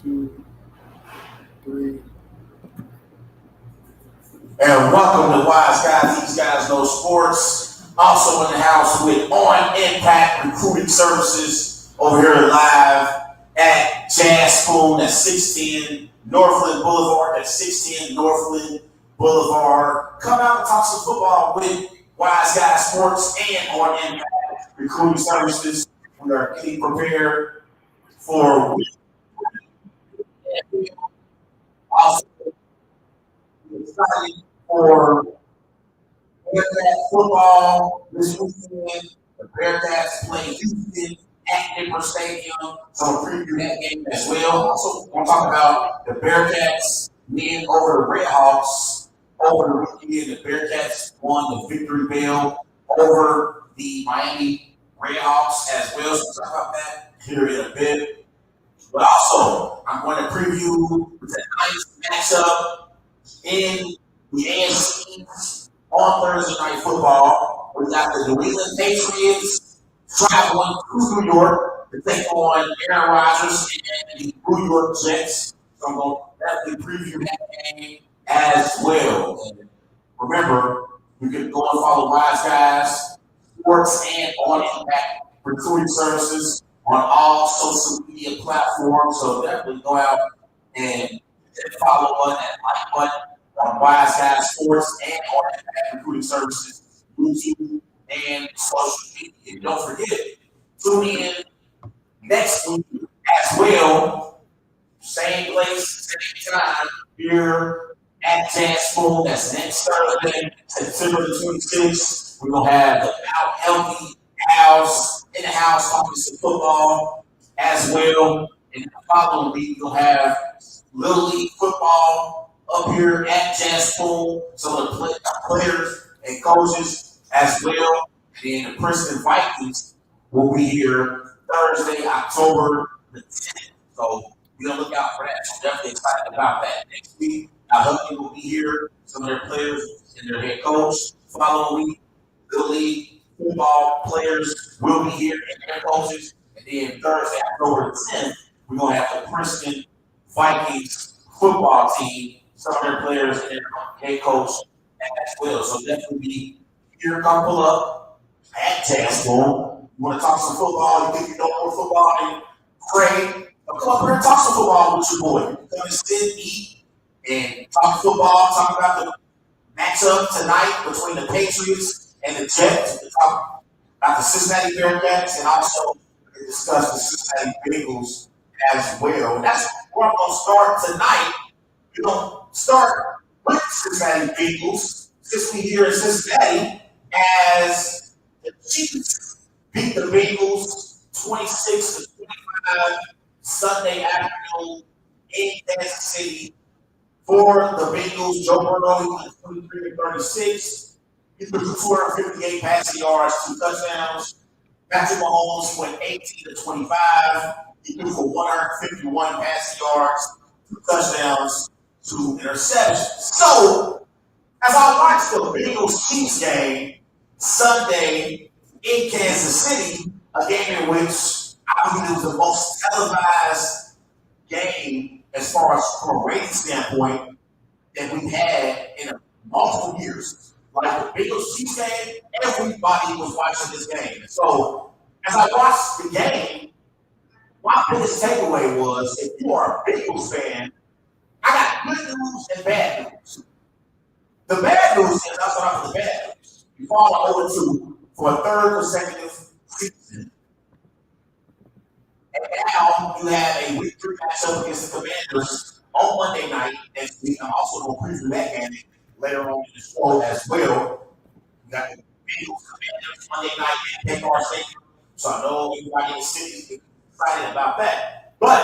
Two, three. And welcome to Wise Guys. These guys know sports. Also in the house with On Impact Recruiting Services over here live at Jazz Spoon at 610 Northland Boulevard. At 610 Northland Boulevard. Come out and talk some football with Wise Guys Sports and On Impact Recruiting Services. We are getting prepared for also excited for Bearcats football this weekend. The Bearcats play Houston at Denver Stadium. So we'll preview that game as well. Also, we'll talk about the Bearcats winning over the Redhawks over the weekend. The Bearcats won the victory bell over the Miami Redhawks as well. So we'll talk about that here in a bit. But also, I'm going to preview tonight's matchup in the AFC on Thursday Night Football. We got the New England Patriots traveling to New York to take on Aaron Rodgers and the New York Jets. So I'm going to definitely preview that game as well. And remember, you can go and follow Wise Guys Sports and On Impact Recruiting Services on all social media platforms. So definitely go out and hit the follow button and like button on Wise Guys Sports and On Impact Recruiting Services, YouTube, and social media. And don't forget, tune in next week as well. Same place, same time, here at Jazz Spoon. That's next Thursday, September the 26th. We're going to have the Out Healthy House in the house talking some football as well. And the following week, we'll have Little League football up here at Jazz Spoon. Some of the players and coaches as well. And then the Princeton Vikings will be here Thursday, October the 10th. So be on the lookout for that. So definitely excited about that. Next week, I hope you will be here. Some of their players and their head coach. Following week, Little League football players will be here and their coaches. And then Thursday, October the 10th, we're going to have the Princeton Vikings football team, some of their players and their head coach as well. So definitely be here, come pull up at Jazz Spoon. You want to talk some football, you think you know more football than Craig? Come up here and talk some football with your boy. Come and sit, eat, and talk football, talk about the matchup tonight between the Patriots and the Jets. We talk about the Cincinnati Bearcats and also discuss the Cincinnati Bengals as well. And that's where I'm going to start tonight. We're going to start with Cincinnati Bengals, since we here in Cincinnati, as the Chiefs beat the Bengals 26-25 Sunday afternoon in Kansas City. For the Bengals, Joe Burrow went 23-36. He threw 258 passing yards, 2 touchdowns. Patrick Mahomes went 18-25. He threw for 151 passing yards, 2 touchdowns, 2 interceptions. So, as I watched the Bengals Chiefs game Sunday in Kansas City, a game in which I believe it was the most televised game as far as from a rating standpoint that we've had in multiple years. Like the Bengals Chiefs game, everybody was watching this game. So, as I watched the game, my biggest takeaway was if you are a Bengals fan, I got good news and bad news. The bad news is, I'll start off with the bad news. You fall 0-2 for a third consecutive season. And now you have a week 3 matchup against the Commanders on Monday night next week. I'm also going to preview that game later on in the show as well. We got the Bengals Commanders Monday night at Paycor Stadium. So I know everybody in the city is excited about that. But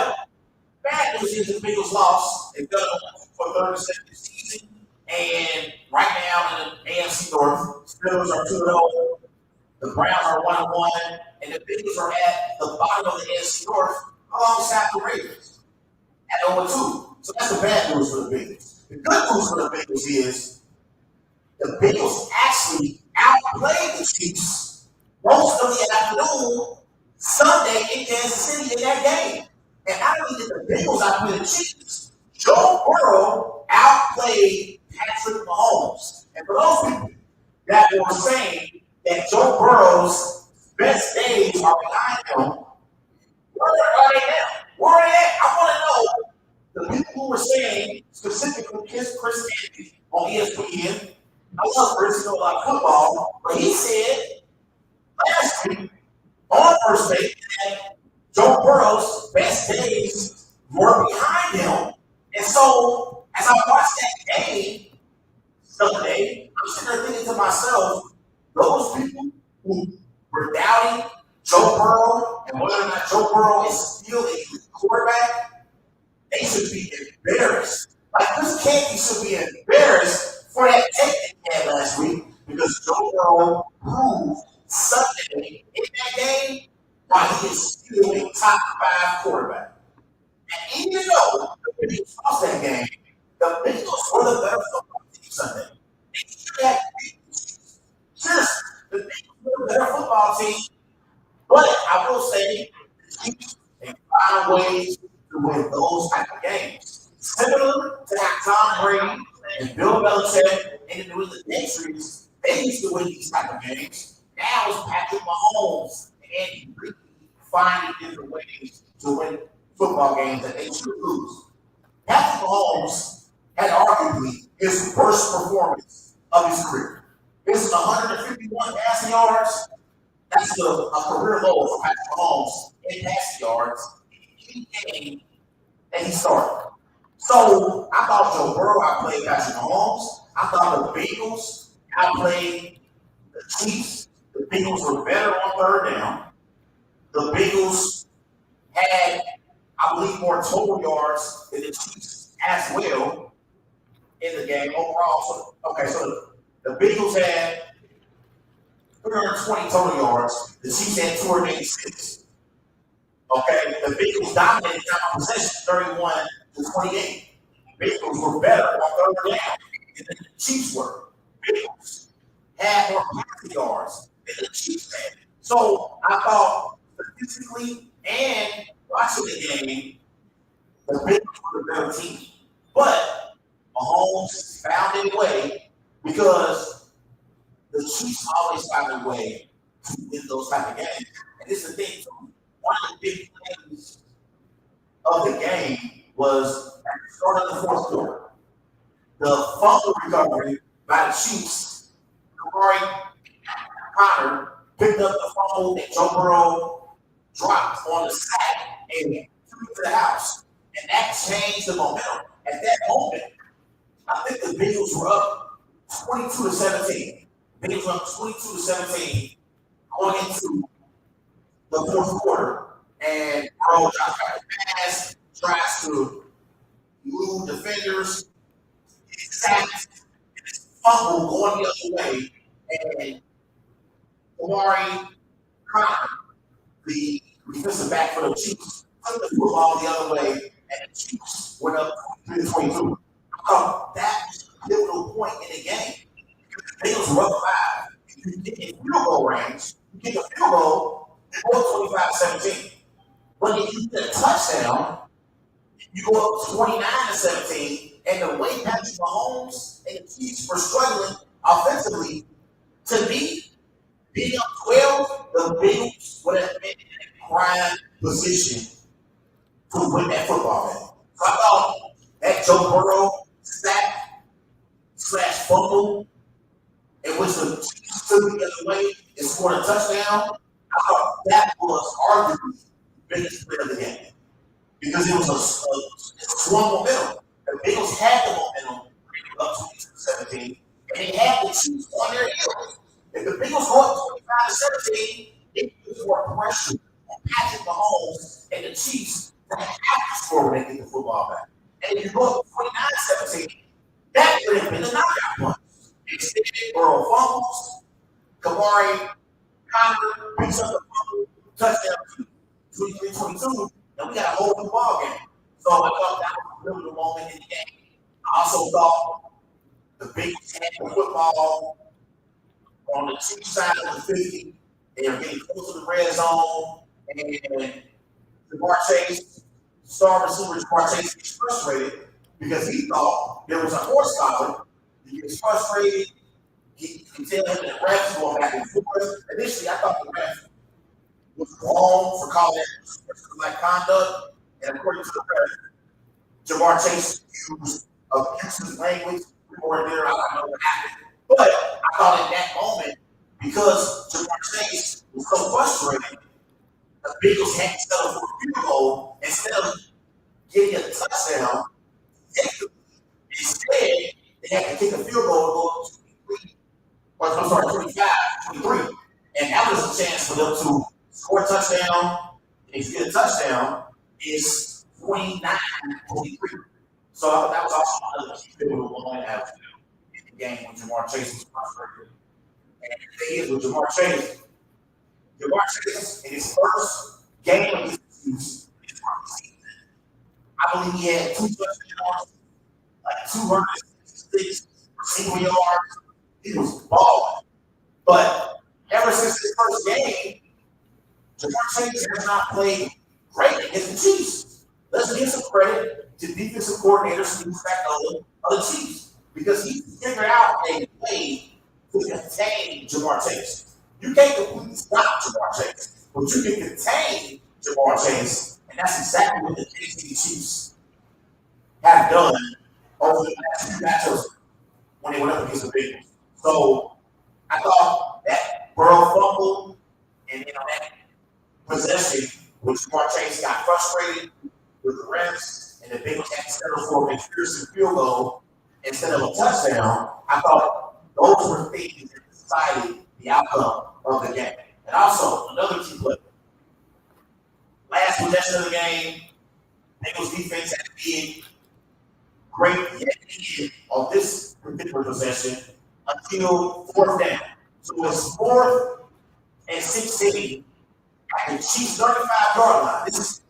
bad news is the Bengals lost. They've done it for a third consecutive season. And right now in the AFC North, Steelers are 2-0. The Browns are 1-1. And the Bengals are at the bottom of the AFC North alongside the Ravens at 0-2. So that's the bad news for the Bengals. The good news for the Bengals is the Bengals actually outplayed the Chiefs most of the afternoon Sunday in Kansas City in that game. And not only did the Bengals outplay the Chiefs, Joe Burrow outplayed Patrick Mahomes. And for those people that were saying that Joe Burrow's best days are behind him, where are they now? Where are they at? I want to know the people who were saying, specifically Chris Kennedy on ESPN. I love Chris, you know, like football, but he said last week on first base that Joe Burrow's best days were behind him. And so, as I watched that game Sunday, I'm sitting there thinking to myself, those people who were doubting Joe Burrow and whether or not Joe Burrow is still a good quarterback, they should be embarrassed. Like Chris Canty should be embarrassed for that take they had last week because Joe Burrow proved Sunday in that game why he is still a top 5 quarterback. And even though the Bengals lost that game, the Bengals were the better football team Sunday. They should have beat the Chiefs. Seriously, the Bengals were the better football team. But I will say, the Chiefs, they find ways to win those type of games. Similar to how Tom Brady and Bill Belichick and the New England Patriots, they used to win these type of games. Now it's Patrick Mahomes and Andy Reid finding different ways to win football games that they should lose. Patrick Mahomes had arguably his worst performance of his career. His 151 passing yards. That's a career low for Patrick Mahomes in passing yards in any game that he started. So I thought Joe Burrow outplayed Patrick Mahomes. I thought the Bengals outplayed the Chiefs. The Bengals were better on third down. The Bengals had, I believe, more total yards than the Chiefs as well in the game overall. So the Bengals had 320 total yards. The Chiefs had 286. Okay, the Bengals dominated time of possession 31-28. The Bengals were better on third down than the Chiefs were. Bengals had more passing yards than the Chiefs had. So I thought statistically and watching the game, the Bengals were the better team. But Mahomes found a way because the Chiefs always find a way to win those type of games. And this is the thing. One of the big things of the game was at the start of the fourth quarter. The fumble recovery by the Chiefs, Corey Connor picked up the fumble that Joe Burrow dropped on the sack and threw it to the house. And that changed the momentum. At that moment, I think the Bengals were up 22-17. Bengals were up 22-17 going into the fourth quarter. And Burrow drops back the pass, tries to elude defenders, sacked, and it's fumble going the other way. And Amari Connor, the defensive back for the Chiefs, took the football the other way, and the Chiefs went up 23-22. That was a pivotal point in the game. The Bengals were up 5. If you get in field goal range, you get the field goal, you go 25-17. But if you get a touchdown, you go up 29-17, and the way Patrick Mahomes and the Chiefs were struggling offensively, to me, being up 12, the Bengals would have been in a prime position to win that football game. So I thought that Joe Burrow sack / fumble, in which the Chiefs took the other way and scored a touchdown, I thought that was arguably the biggest play of the game. Because it was a strong momentum. The Bengals had the momentum up 22-17, and they had the Chiefs on their heels. If the Bengals go up 25-17, it puts more pressure on Patrick Mahomes and the Chiefs to have to score when they get the football back. And if you go up 29-17, that would have been a knockout punch. Extended Burrow fumbles, Kamari Connor picks up the fumble, touchdown 23-22, and we got a whole new ball game. So I thought that was a pivotal moment in the game. I also thought the Bengals had the football on the Chiefs side of the 50. They were getting close to the red zone, and Jamar Chase star receiver Jamar Chase gets frustrated because he thought there was a horse collar. He gets frustrated. He can tell him that refs going back and forth. Initially, I thought the ref was wrong for calling like conduct. And according to the ref, Jamar Chase used abusive language. We weren't there. I don't know what happened. But I thought in that moment, because Jamar Chase was so frustrated, the Bengals had to settle for a field goal instead of getting a touchdown. Instead, they had to kick a field goal to go 23, or I'm sorry, 25, 23. And that was a chance for them to score a touchdown. And if you get a touchdown, it's 29-23. So that was also one of the key pivotal moments in the game when Jamar Chase was frustrated. And the thing is with Jamar Chase in his first game of his season, I believe he had 2 touchdowns, like 266 single yards. He was balling. But ever since his first game, Jamar Chase has not played great against the Chiefs. Let's give some credit to defensive coordinator Steve Spagnuolo of the Chiefs because he figured out a way to contain Jamar Chase. You can't completely stop Jamar Chase, but you can contain Jamar Chase, and that's exactly what the KC Chiefs have done over the last few matchups when they went up against the Bengals. So I thought that Burrow fumble and that possession, which Jamar Chase got frustrated with the refs, and the Bengals had to settle for a McPherson field goal instead of a touchdown. I thought those were things that decided the outcome of the game. And also, another key play. Last possession of the game, Bengals defense had to be great yet on this particular possession until fourth down. So it's 4th and 16 at the Chiefs 35-yard line. This is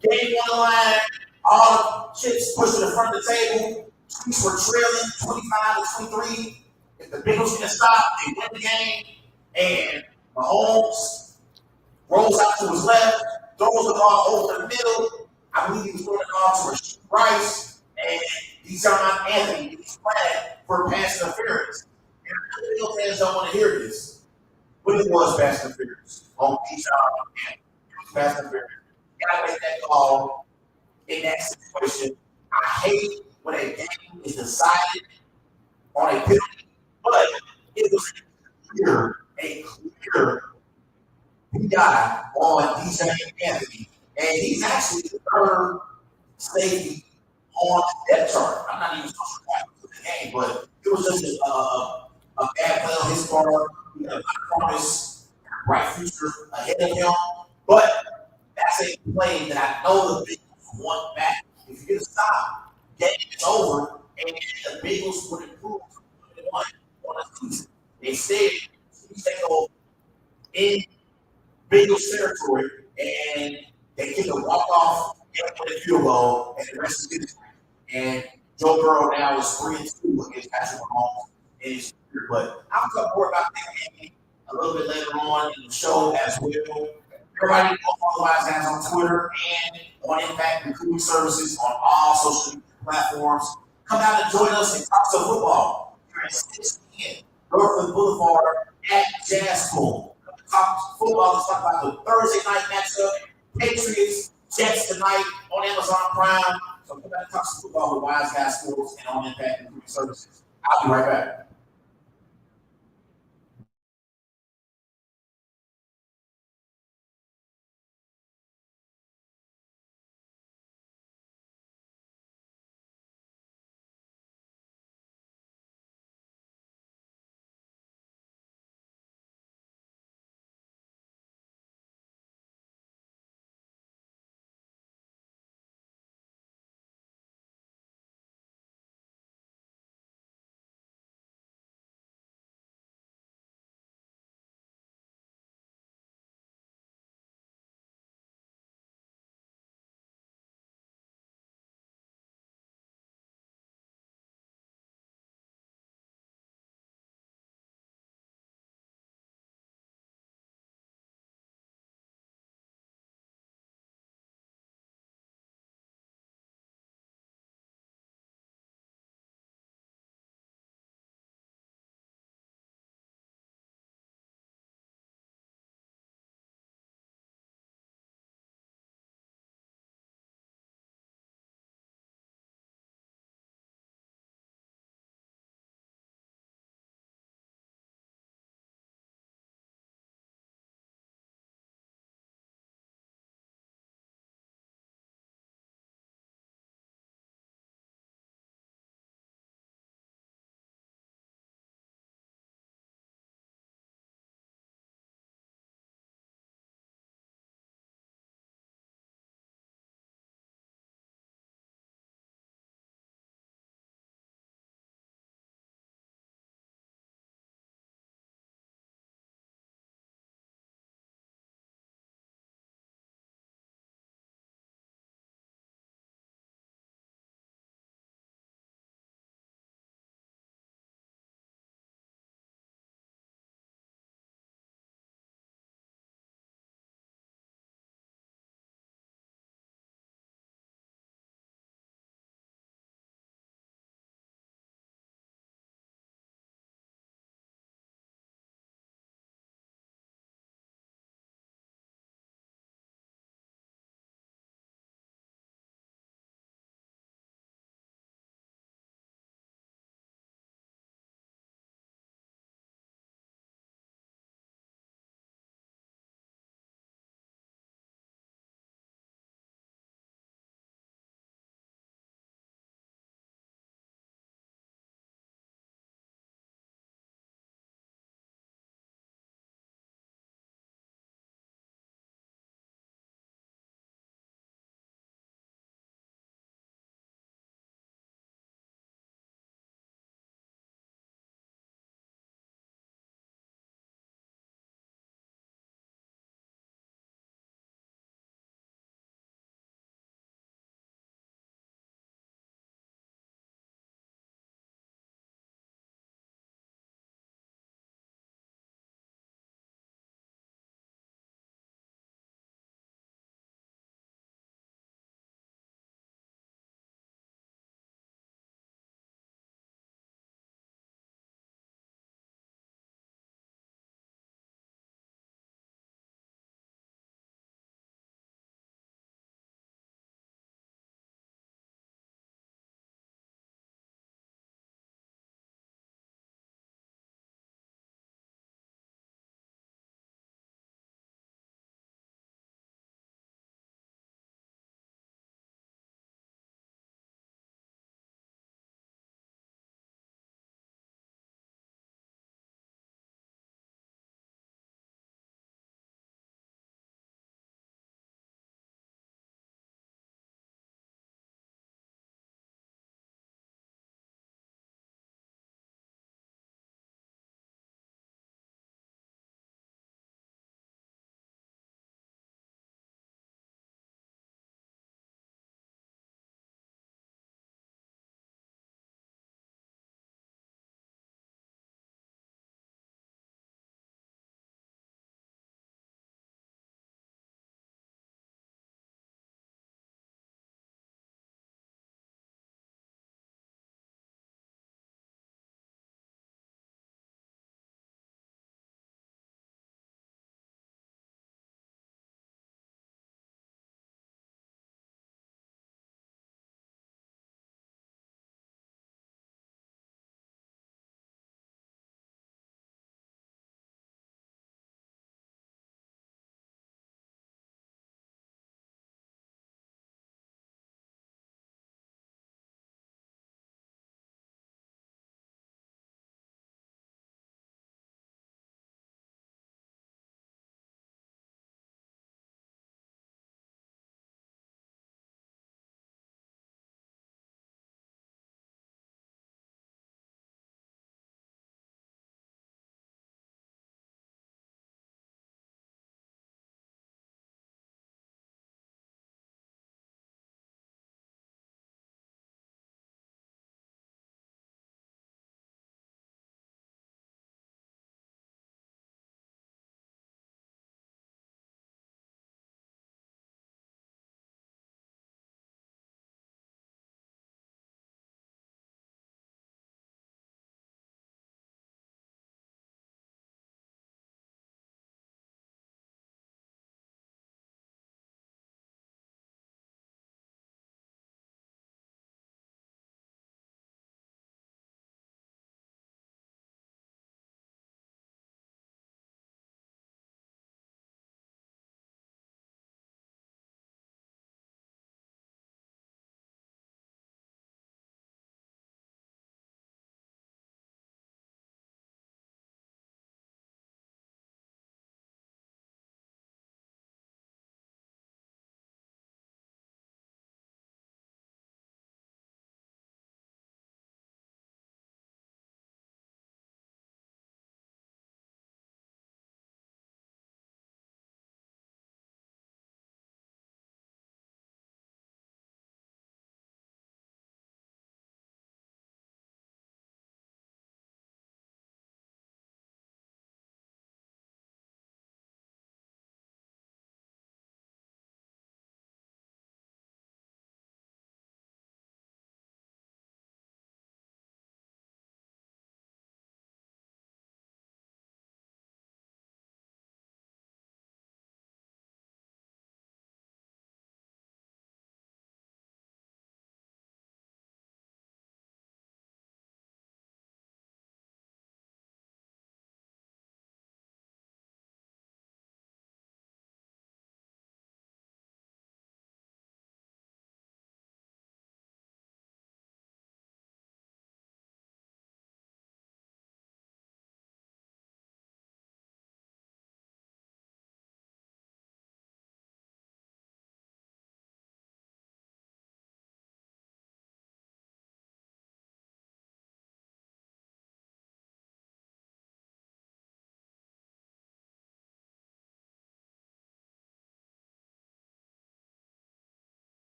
game on the line, all the chips pushed to the front of the table. Chiefs were trailing 25-23. If the Bengals can stop, they win the game. And Mahomes rolls out to his left, throws the ball over the middle. I believe he was throwing the ball to Rasheed Rice, and Deshaun Anthony gets flagged for pass interference. And the Bengals fans don't want to hear this, but it was pass interference on Deshaun Anthony. It was pass interference. You gotta make that call in that situation. I hate when a game is decided on a penalty, but it was a clear PI on DJ Anthony, and he's actually the third safety on the depth chart. I'm not even supposed to watch the game, but it was just a bad play on his part. He had a promise, bright future ahead of him, but that's a play that I know the Bengals want back. If you get a stop, game is over, and the Bengals would improve to 1 on the season. Instead, Chiefs take over in Bengals territory, and they kick a walk-off and a field goal, and the rest is history. And Joe Burrow now is 3-2 against Patrick Mahomes in his career. But I'll talk more about that game a little bit later on in the show as well. Everybody otherwise has on Twitter and on Impact Recruiting Services on all social media platforms. Come out and join us and talk some football. Here at 610 Northwood Boulevard at Jazz School. Talk football. Let's talk about the Thursday night matchup. Patriots, Jets tonight on Amazon Prime. So come back and talk some football with Wise Guys Sports and on Impact Recruiting Services. I'll be right back.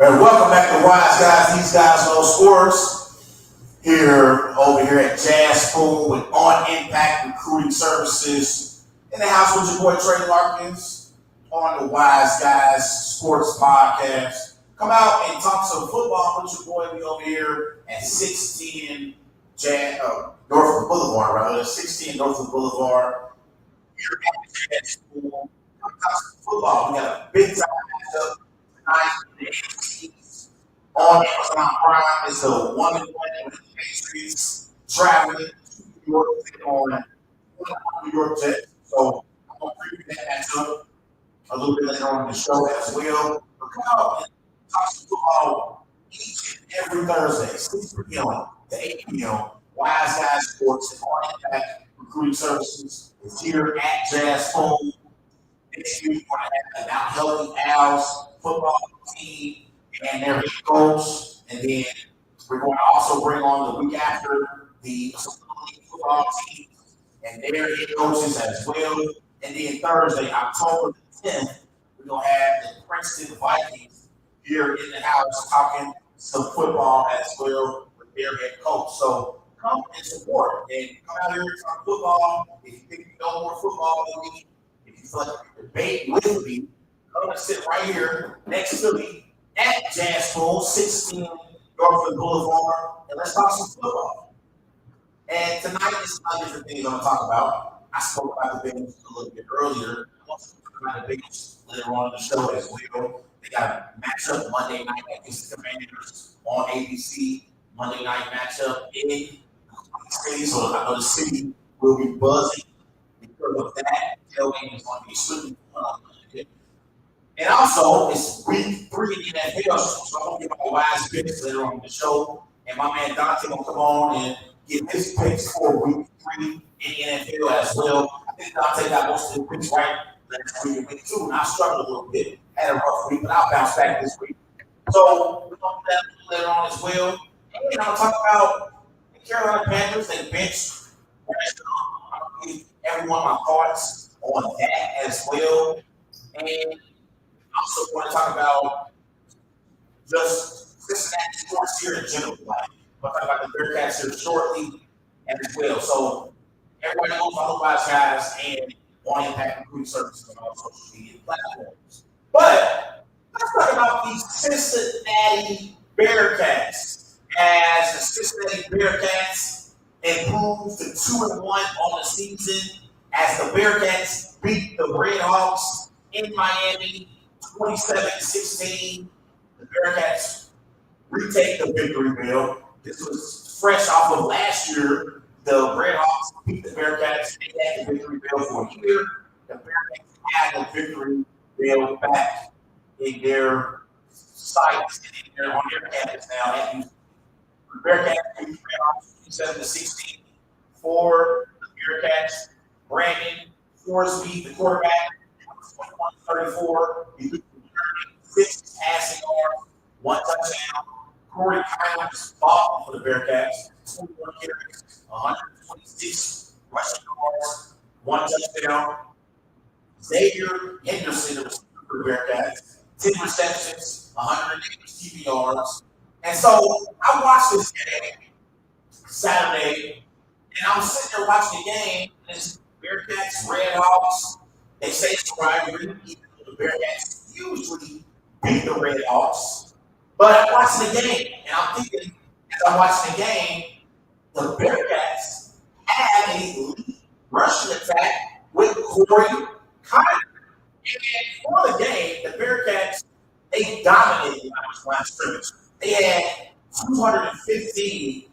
And welcome back to Wise Guys. These guys know sports. Here, over here at Jazz Pool with On Impact Recruiting Services. In the house with your boy Trey Larkins on the Wise Guys Sports Podcast. Come out and talk some football with your boy. We over here at 610 Norfolk Boulevard, rather. 610 Norfolk Boulevard. Here at Jazz Pool. Come talk some football. We got a big time matchup tonight in the AFC on Amazon Prime. It's a 1-1 with the Patriots traveling to New York to take on New York Jets. So I'm going to preview that matchup a little bit later on in the show as well. But come out and talk some football each and every Thursday, 6 p.m. to 8 p.m. Wise Guys Sports and On Impact Recruiting Services is here at Jazz Home. Next week, we're going to have an Out Healthy Owls football team and their head coach. And then we're going to also bring on the week after the football team and their head coaches as well. And then Thursday, October the 10th, we're going to have the Princeton Vikings here in the house talking some football as well with their head coach. So come and support and come out here and talk football. If you think you know more football than me, if you feel like you debate with me, come and sit right here next to me at Jazz Pool, 16 Norfolk Boulevard, and let's talk some football. And tonight is a lot of different things I'm going to talk about. I spoke about the Bengals a little bit earlier. I want to talk about the Bengals later on in the show as well. They got a matchup Monday night against the Commanders on ABC. Monday night matchup in the city, so I know the city will be buzzing because of that. Tailgate is going to be extremely fun. And also, it's week 3 in the NFL, so I'm going to get my wise picks later on in the show. And my man Dante going to come on and give his picks for week 3 in the NFL as well. I think Dante got most of the picks right last week and week 2, and I struggled a little bit. Had a rough week, but I'll bounce back this week. So we're going to do that later on as well. And I'm going to talk about the Carolina Panthers. They benched. I'm going to give everyone my thoughts on that as well. And also want to talk about just Cincinnati sports here in general. Like, we'll talk about the Bearcats here shortly as well. So everybody knows all the Wise Guys and On Impact Recruiting Services on all social media platforms. But let's talk about the Cincinnati Bearcats. As the Cincinnati Bearcats improved to 2-1 on the season, as the Bearcats beat the Redhawks in Miami 27-16. The Bearcats retake the victory bell. This was fresh off of last year. The Redhawks beat the Bearcats. They had the victory bell for a year. The Bearcats had the victory bell back in their sites and on their campus now. The Bearcats beat the Redhawks 27-16 for the Bearcats. Brandon Forsby, the quarterback, 21-34. He beat 6 passing yards, 1 touchdown. Corey Kylan's ball for the Bearcats, 21 carries, 126 rushing yards, 1 touchdown. Xavier Henderson, the receiver for the Bearcats, 10 receptions, 180 receiving yards. And so I watched this game Saturday, and I was sitting there watching the game, and it's Bearcats, Redhawks. They say it's a rivalry, even though the Bearcats usually beat the Redhawks. But I'm watching the game, and I'm thinking, as I'm watching the game, the Bearcats had a elite rushing attack with Corey Kyler. And for the game, the Bearcats, they dominated the line of scrimmage. They had 215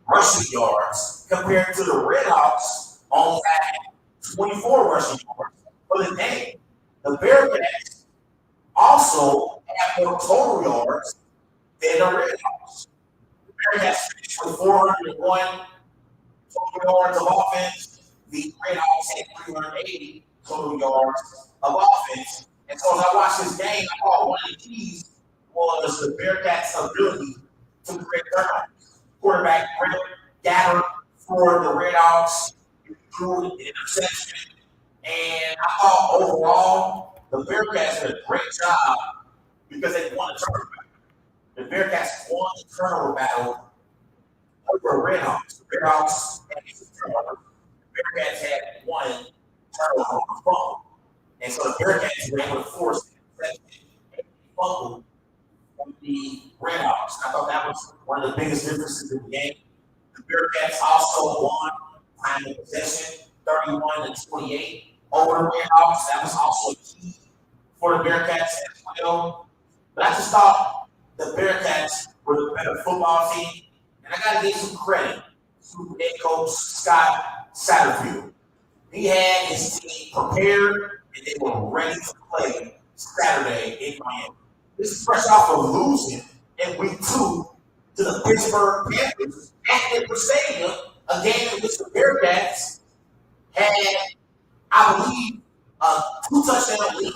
rushing yards compared to the Redhawks only had 24 rushing yards for the game. The Bearcats also have more total yards than the Redhawks. The Bearcats finished with 401 total yards of offense. The Redhawks had 380 total yards of offense. And so as I watched this game, I thought one of the keys was the Bearcats' ability to create turnovers. Quarterback Brett Gabbert for the Redhawks threw an interception. And I thought overall, the Bearcats did a great job because they won a tournament. the Bearcats won the turnover battle over the Redhawks. The Redhawks had some turnovers. The Bearcats had one turnover on the fumble. And so the Bearcats were able to force that fumble from the Redhawks. I thought that was one of the biggest differences in the game. The Bearcats also won time of possession, 31-28 over the Redhawks. That was also key for the Bearcats as well. But I just thought the Bearcats were the better football team. And I got to give some credit to head coach Scott Satterfield. He had his team prepared and they were ready to play Saturday in Miami. This is fresh off of losing in week 2 to the Pittsburgh Panthers at Edward Stadium, a game in which the Bearcats had, I believe, a 2-touchdown lead,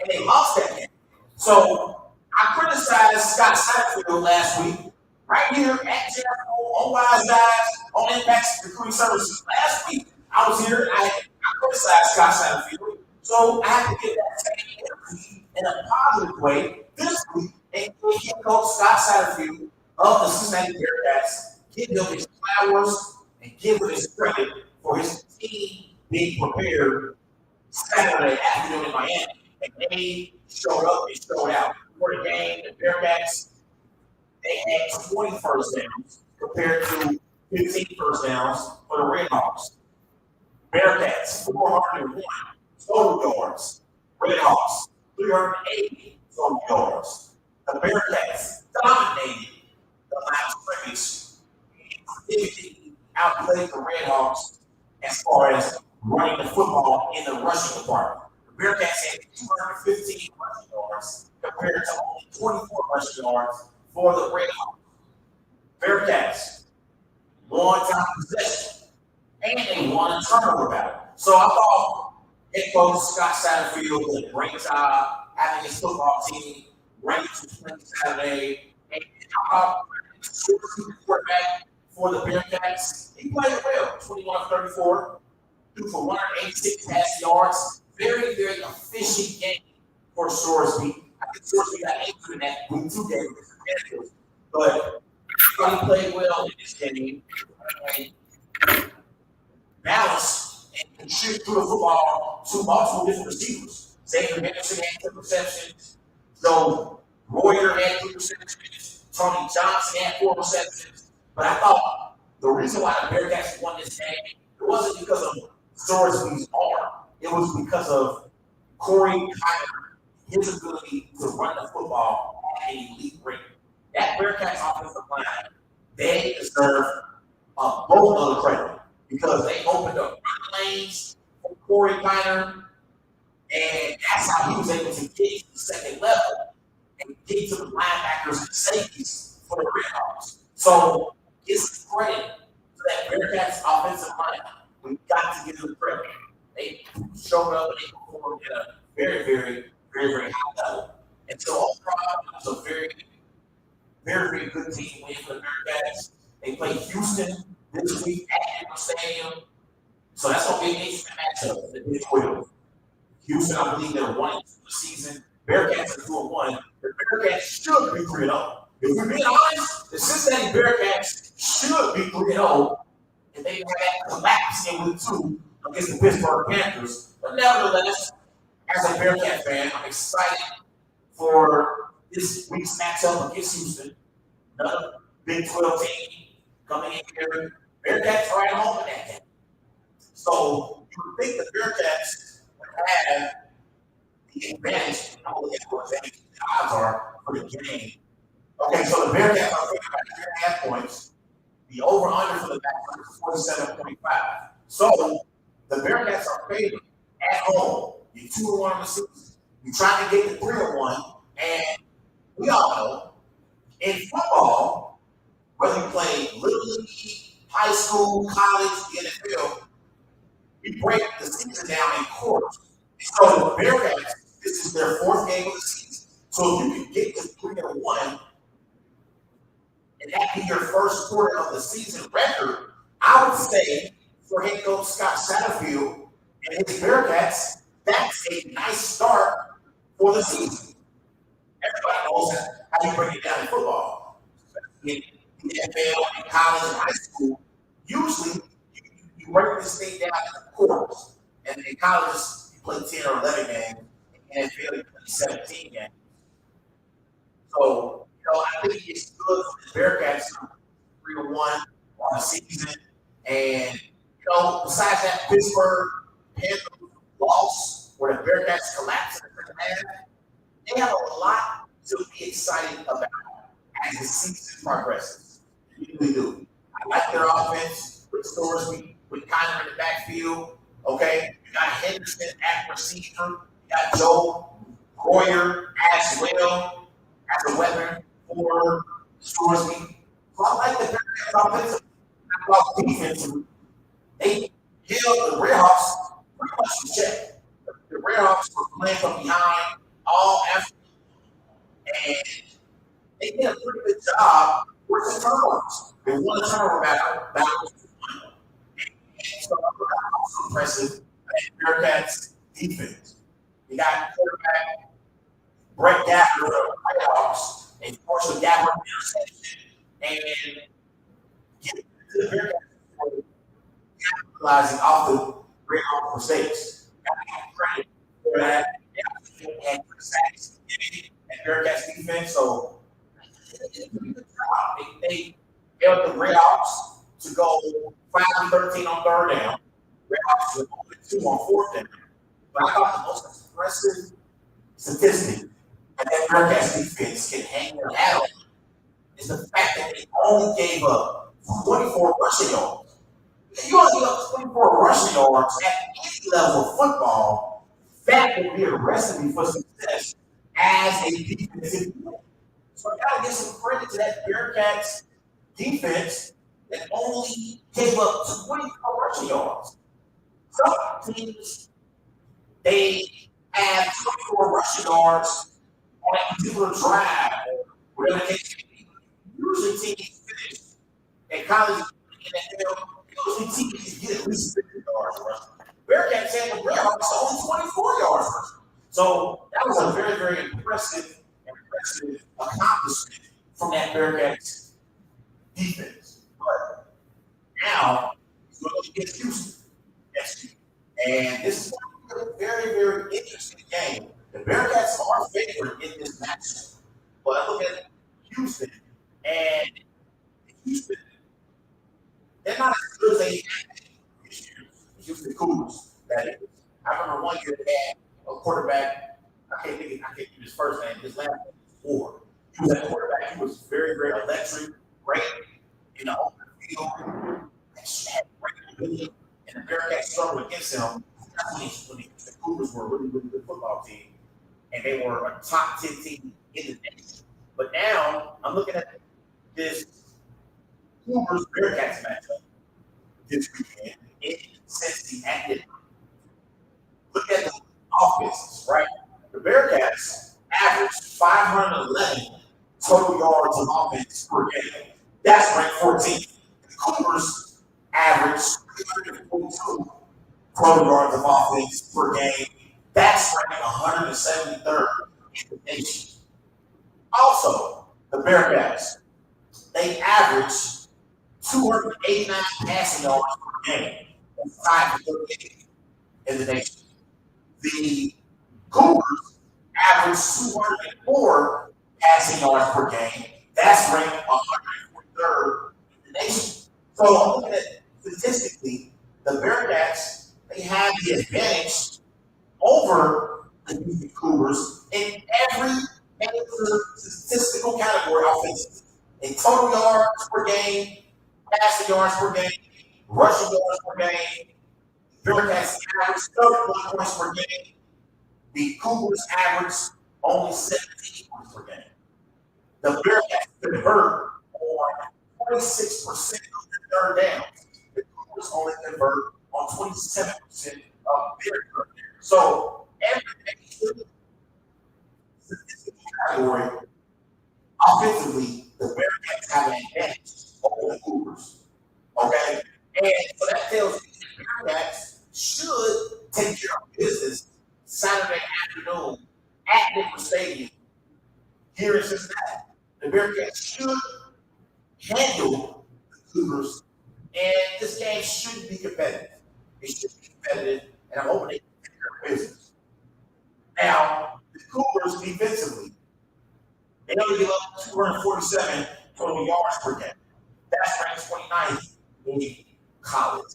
and they lost that game. So I criticized Scott Satterfield last week, right here at Jericho on Wise Guys on Impact Recruiting Services. Last week, I was here and I criticized Scott Satterfield. So I have to get that same energy in a positive way this week and give coach Scott Satterfield of the Cincinnati Bearcats, give him his flowers and give him his credit for his team being prepared Saturday afternoon in Miami. And they showed up and showed out. For the game, the Bearcats, they had 20 first downs compared to 15 first downs for the Redhawks. Bearcats, 401 total yards. Redhawks, 380 total yards. The Bearcats dominated the line of scrimmage and significantly outplayed the Redhawks as far as running the football in the rushing department. The Bearcats had 215 rushing yards compared to only 24 rushing yards for the Redhawks. Bearcats won time possession and they won a turnover battle. So I thought head coach Scott Satterfield did a great job having his football team ready to play Saturday. And I thought the quarterback for the Bearcats, he played well, 21-34, threw for 186 pass yards. Very, very efficient game for Sorsby. I think Sorsby got injured in that week 2 game with the Panthers, but he played well in this game. Balance and contribute to the football to multiple different receivers. Xavier Henderson had 2 receptions. So Royer had 3 receptions. Tony Johnson had 4 receptions. But I thought the reason why the Bearcats won this game, it wasn't because of Sorsby's arm. It was because of Corey Kyler, his ability to run the football at an elite rate. That Bearcats offensive line, they deserve a boatload of credit because they opened up run lanes for Corey Kyler, and that's how he was able to get to the second level and get to the linebackers and safeties for the Redhawks. So it's credit to that Bearcats offensive line. We've got to give them credit. They showed up and they performed at a very, very, very, very high level. And so overall, it was a very, very, very good team win for the Bearcats. They play Houston this week at Edward Stadium. So that's going to be an interesting matchup, the Big 12. Houston, I believe they're 1-2 the season. Bearcats are 2-1. The Bearcats should be 3-0. If we're being honest, the Cincinnati Bearcats should be 3-0 if they had that collapse in week 2 against the Pittsburgh Panthers. But nevertheless, as a Bearcat fan, I'm excited for this week's matchup against Houston. Another Big 12 team coming in here. Bearcats are at home in that game. So you would think the Bearcats would have the advantage. I don't know what the odds are for the game. Okay, so the Bearcats are favored by 3.5 points. The over-under for the matchup is 47.5. So the Bearcats are favored at home. You're 2-1 in the season. You're trying to get to 3-1, and we all know in football, whether you play little league, high school, college, the NFL, we break the season down in quarters. So the Bearcats, this is their 4th game of the season. So if you can get to 3-1, and that be your first quarter of the season record, I would say for head coach Scott Satterfield and his Bearcats, that's a nice start for the season. Everybody knows that how you break it down in football. In the NFL, in college, and high school, usually you break this thing down into quarters. And in college, you play 10 or 11 games. In the NFL, you play 17 games. So, I think it's good for the Bearcats to 3-1 on the season. And, besides that Pittsburgh Panthers loss where the Bearcats collapsed in the second half, they have a lot to be excited about as the season progresses. They really do. I like their offense with Storsby, with Connor in the backfield. Okay, you got Henderson at receiver. You got Joe Royer as well as a weapon for Storsby. So I like the Bearcats offensive. I love defensively. They held the Redhawks pretty much in check. The Redhawks were playing from behind all after, and they did a pretty good job with the turnovers. They won the turnover battle. And so that's also impressive. Bearcats defense. You got quarterback Brett Gafford of the Redhawks, and forced the Gafford interception, and get to the Bearcats capitalizing off the Redhawks mistakes. Got to give credit for that. They had sacks and Bearcats defense, so they held the Redhawks to go 5-13 on third down. Redhawks were only 2 on fourth down. But I thought the most impressive statistic that Bearcats defense can hang their hat on is the fact that they only gave up 24 rushing yards. If you only give up 24 rushing yards at any level of football, that would be a recipe for success as a defensive unit. So I gotta give some credit to that Bearcats defense that only gave up 24 rushing yards. Some teams they have 24 rushing yards on a particular drive, or whatever the case may be. Usually teams finish in college in the NFL, usually teams get at least 50 yards rushing. Bearcats had the Redhawks only 24 yards rushing. So that was a very, very impressive accomplishment from that Bearcats defense. But now he's going to get Houston next week. And this is a very, very interesting game. The Bearcats are favored in this matchup. But I look at Houston, and Houston, they're not as good as they had this year. The Houston Cougars, that is. I remember one year they had a quarterback, I can't think of his first name, his last name was Ford. He was a quarterback, he was very, very electric, great in the open field, had great ability, and the Bearcats struggled against him. That's when the Cougars were a really, really good football team, and they were a top 10 team in the nation. But now I'm looking at this Cougars Bearcats matchup this weekend in Cincinnati at Denver. Look at the offenses, right? The Bearcats averaged 511 total yards of offense per game. That's ranked 14th. The Cougars averaged 342 total yards of offense per game. That's ranked 173rd in the nation. Also, the Bearcats, they averaged 289 passing yards per game. That's tied for 38th in the nation. The Cougars averaged 204 passing yards per game. That's ranked 143rd in the nation. So I'm looking at statistically, the Bearcats, they have the advantage over the Houston Cougars in every major statistical category offensively. In total yards per game, passing yards per game, rushing yards per game, Bearcats average 31 points per game. The Cougars average only 17 points per game. The Bearcats convert on 26% of their third downs. The Cougars only convert on 27% of their third downs. So every statistical category, offensively, the Bearcats have an advantage over the Cougars. Okay? And so that tells me the Bearcats should take care of business Saturday afternoon at Nickel Stadium here in Cincinnati. And this game should be competitive. It should be competitive, and I'm hoping they can take care of business. Now, the Cougars defensively, they only give up 247 total yards per game. That's ranked 29th in college.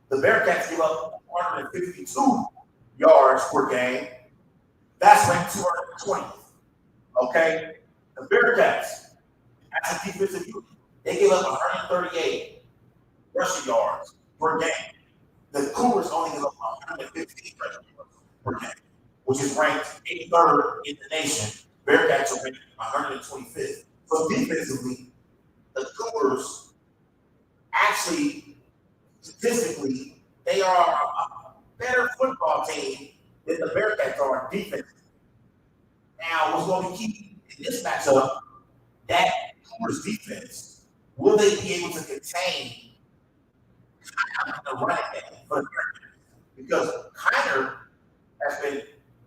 The Bearcats give up 152 yards per game. That's ranked 220th. Okay? The Bearcats, as a defensive unit, they give up 138 rushing yards per game. The Cougars only give up 115 rushing yards per game, which is ranked 83rd in the nation. Bearcats are ranked 125th. So defensively, the Cougars actually, statistically, they are a better football team than the Bearcats are defense. Now, what's going to be key in this matchup, that Cougars defense, will they be able to contain the running game for the Bearcats? Because Kiner has been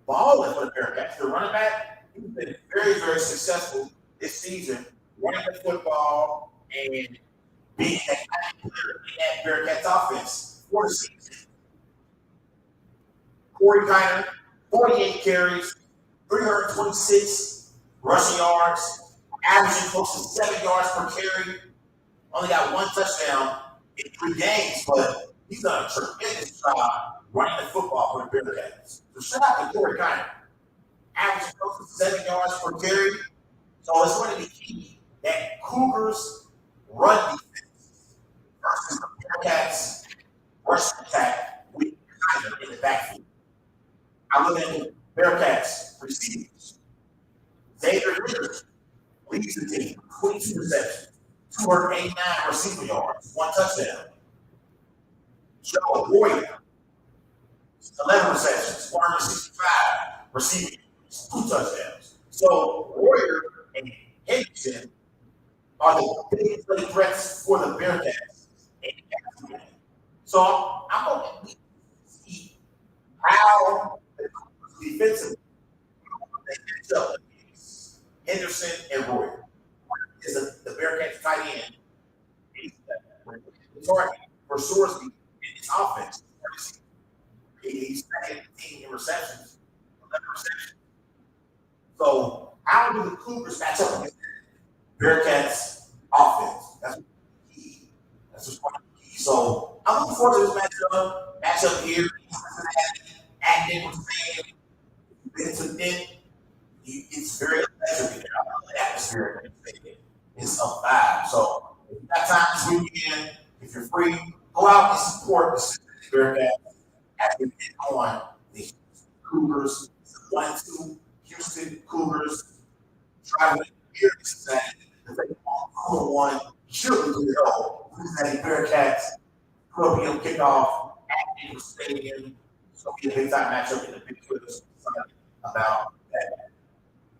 balling for the Bearcats. The running back, he's been very, very successful this season, running the football and being that player in that Bearcats offense for the season. Corey Kiner, 48 carries, 326 rushing yards, averaging close to 7 yards per carry. Only got one touchdown in 3 games, but he's done a tremendous job running the football for the Bearcats. So shout out to Corey Kiner, averaging close to 7 yards per carry. So it's going to be key that Cougars run defense versus the Bearcats rushing attack with Kiner in the backfield. I look at the Bearcats receivers. Xavier Rivers leads the team, 22 receptions, 289 receiving yards, one touchdown. Joe Boyer, 11 receptions, 165 receiving yards, two touchdowns. So Warrior and Henderson are the biggest threats for the Bearcats. So I'm going to see how the defensive they match up against Henderson and Royer. Is the Bearcats tight end. He's the target for Sorsby in his offense. He's second team in receptions, 11 receptions. So how do the Cougars match up against Bearcats offense? That's key. That's what's key. So I'm looking forward to this matchup here at Nichols Stadium. It's a bit, it's very electric. The atmosphere is a vibe. So if you got time this weekend, if you're free, go out and support the Cincinnati Bearcats as we get on the Cougars. It's 1-2 Houston Cougars traveling here to Cincinnati to take on one. Surely to go. Cincinnati Bearcats 12 p.m. kickoff at Nichols Stadium. So it'll be a big time matchup in the Big 12 about that.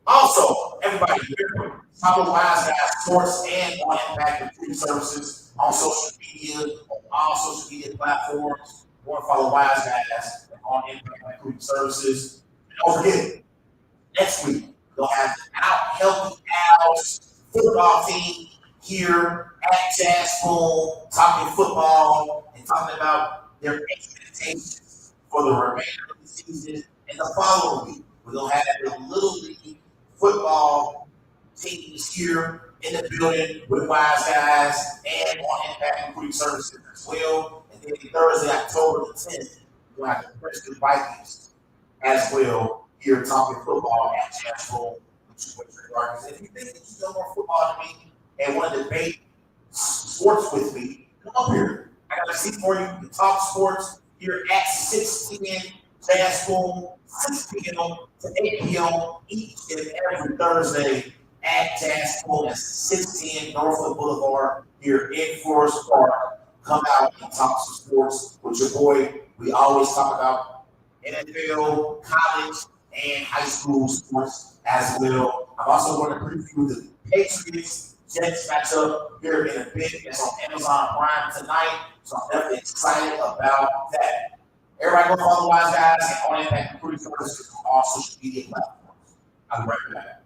Also, everybody here, follow Wise Guys Sports and on Impact Recruiting Services on social media, on all social media platforms. You want to follow Wise Guys on Impact Recruiting Services. And don't forget, next week, we'll have the Out Healthy Owls football team here at Jazz Bowl, talking football and talking about their expectations for the remainder of the season and the following week. We're going to have the Little League football teams here in the building with Wise Guys and on Impact Recruiting Services as well. And then Thursday, October the 10th, we'll have the Princeton Vikings as well here talking football at Jazz Bowl. If you think that you know more football than me and want to debate sports with me, come up here. I got a seat for you. You can talk sports here at 6 p.m. Jazz Bowl, 6 p.m. to 8 p.m. each and every Thursday at Jazz Bowl at 610 Norfolk Boulevard here in Forest Park. Come out and talk some sports with your boy. We always talk about NFL, college, and high school sports as well. I'm also going to preview the Patriots Jets matchup here in a bit. It's on Amazon Prime tonight, so I'm definitely excited about that. Everybody go follow Wise Guys and on Impact Recruiting Services on all social media platforms. I'll be right back.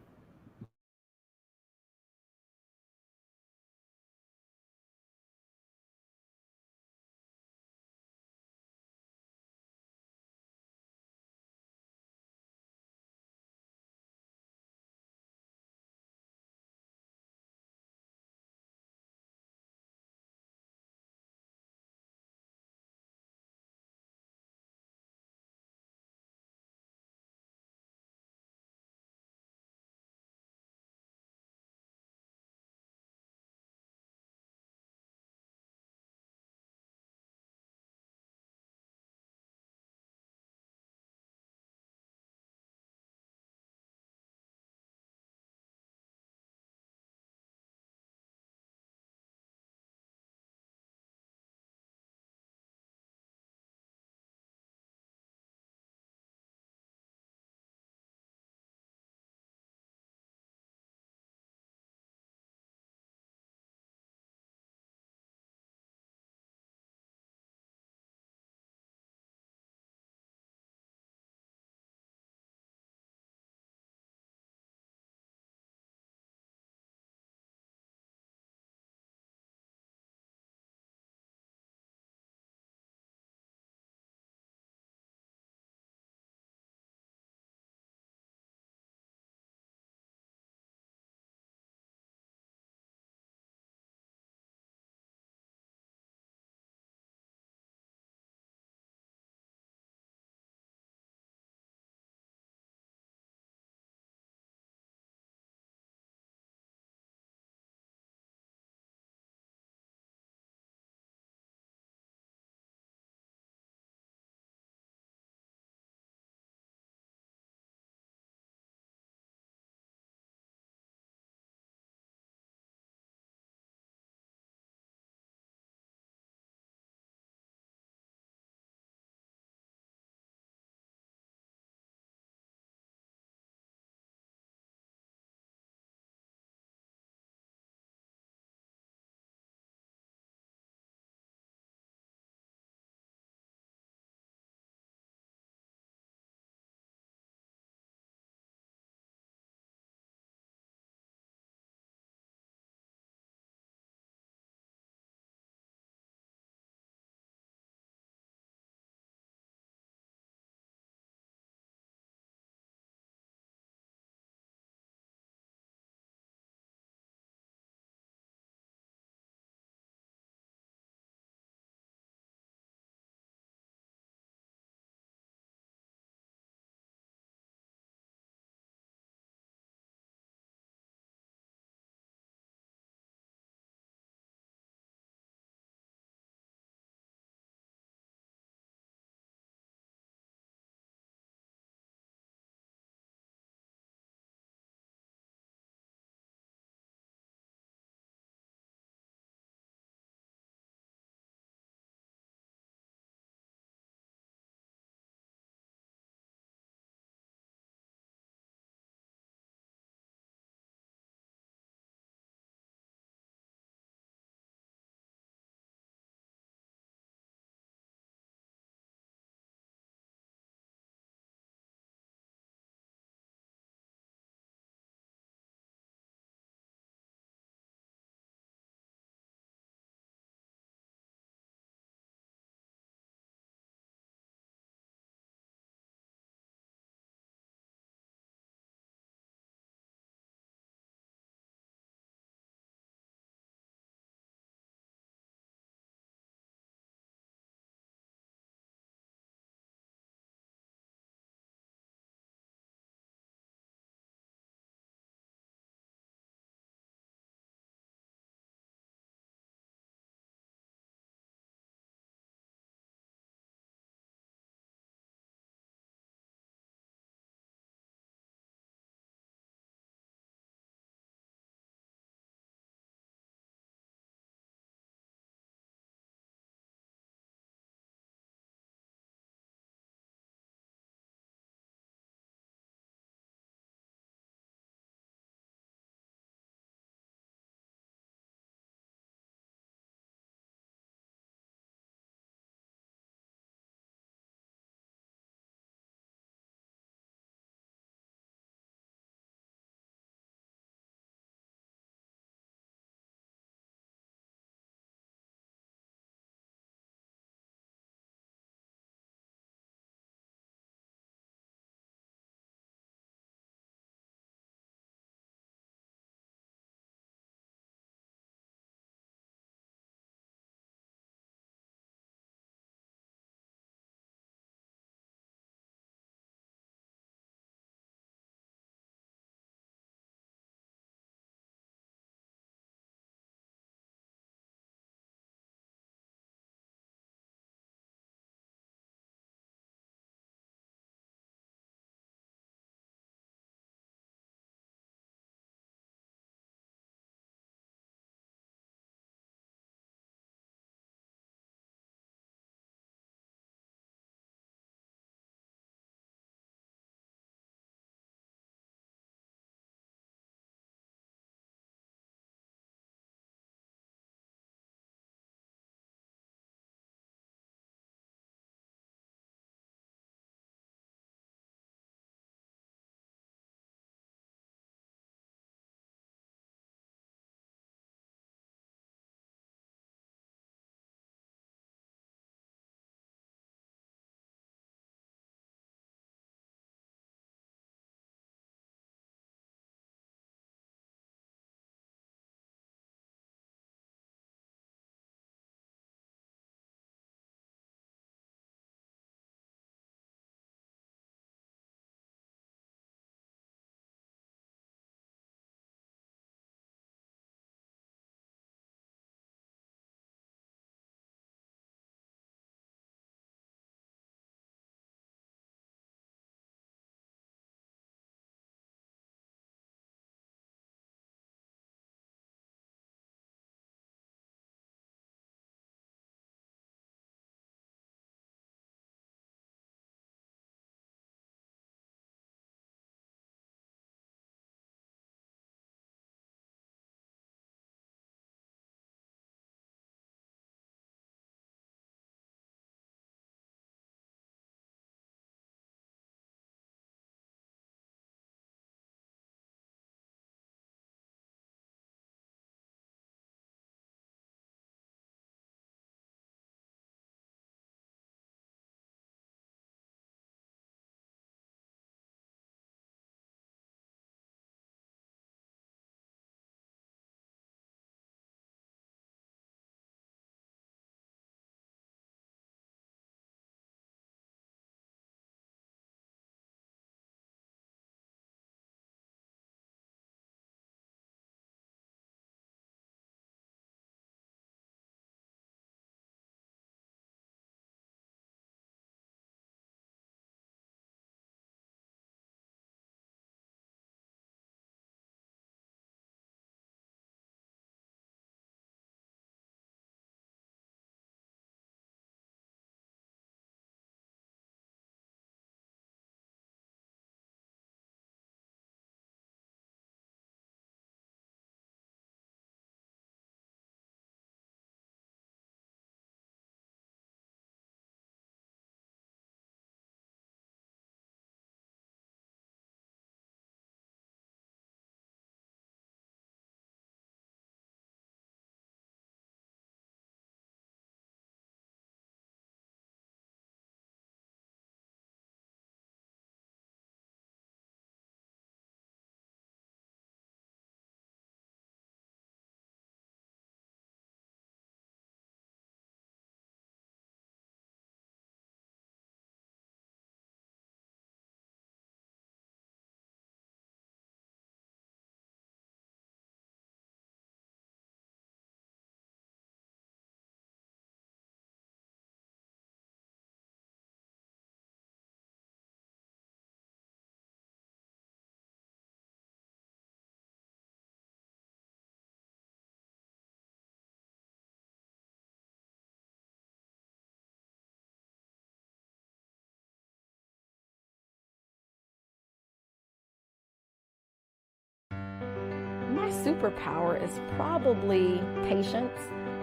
superpower is probably patience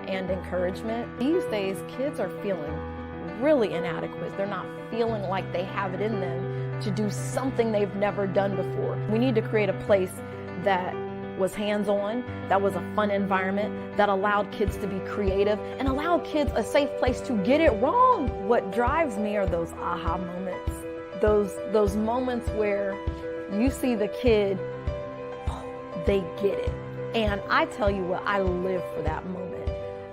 and encouragement. These days, kids are feeling really inadequate. They're not feeling like they have it in them to do something they've never done before. We need to create a place that was hands-on, that was a fun environment, that allowed kids to be creative and allowed kids a safe place to get it wrong. What drives me are those aha moments, those moments where you see the kid, oh, they get it. And I tell you what, I live for that moment.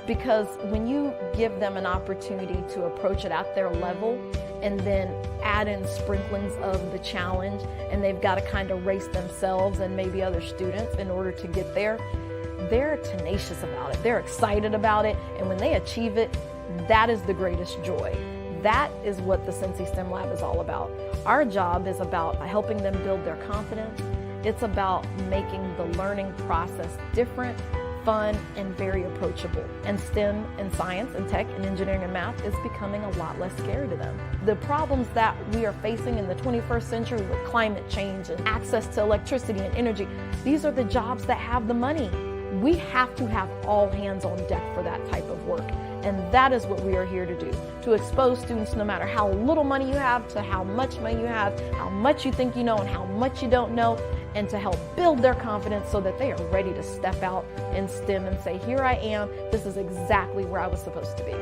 Because when you give them an opportunity to approach it at their level and then add in sprinklings of the challenge, and they've got to kind of race themselves and maybe other students in order to get there, they're tenacious about it. They're excited about it. And when they achieve it, that is the greatest joy. That is what the Cincy STEM Lab is all about. Our job is about helping them build their confidence. It's about making the learning process different, fun, and very approachable. And STEM and science and tech and engineering and math is becoming a lot less scary to them. The problems that we are facing in the 21st century with climate change and access to electricity and energy, these are the jobs that have the money. We have to have all hands on deck for that type of work. And that is what we are here to do, to expose students, no matter how little money you have to how much money you have, how much you think you know and how much you don't know, and to help build their confidence so that they are ready to step out in STEM and say, here I am, this is exactly where I was supposed to be.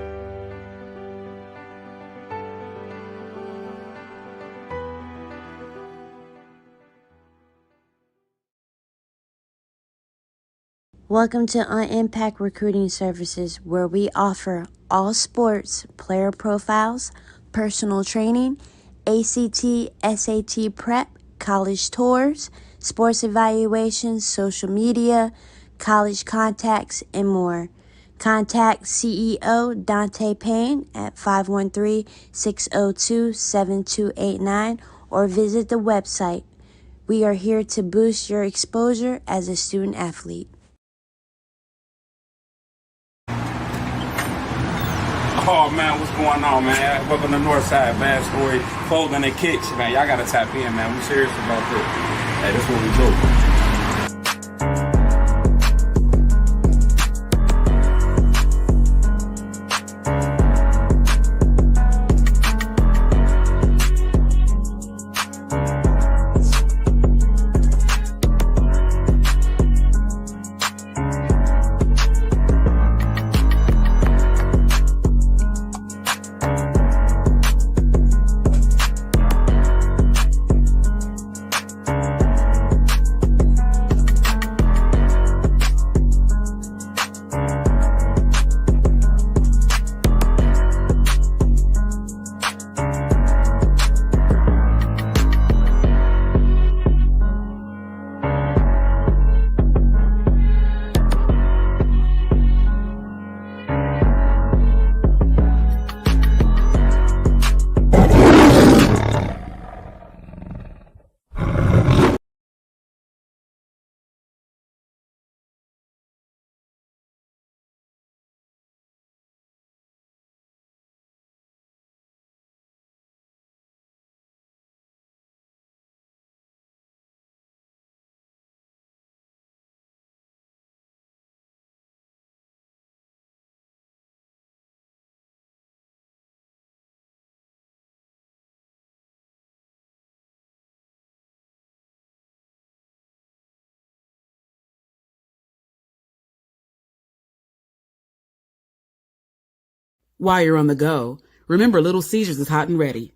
Welcome to Unimpact Recruiting Services, where we offer all sports, player profiles, personal training, ACT, SAT prep, college tours, sports evaluations, social media, college contacts, and more. Contact CEO Dante Payne at 513-602-7289 or visit the website. We are here to boost your exposure as a student athlete. Oh man, what's going on, man? Welcome to Northside Bad Story Clothing and Kicks, man. Y'all gotta tap in, man. We serious about this. Hey, that's what we do. While you're on the go, remember Little Caesars is hot and ready.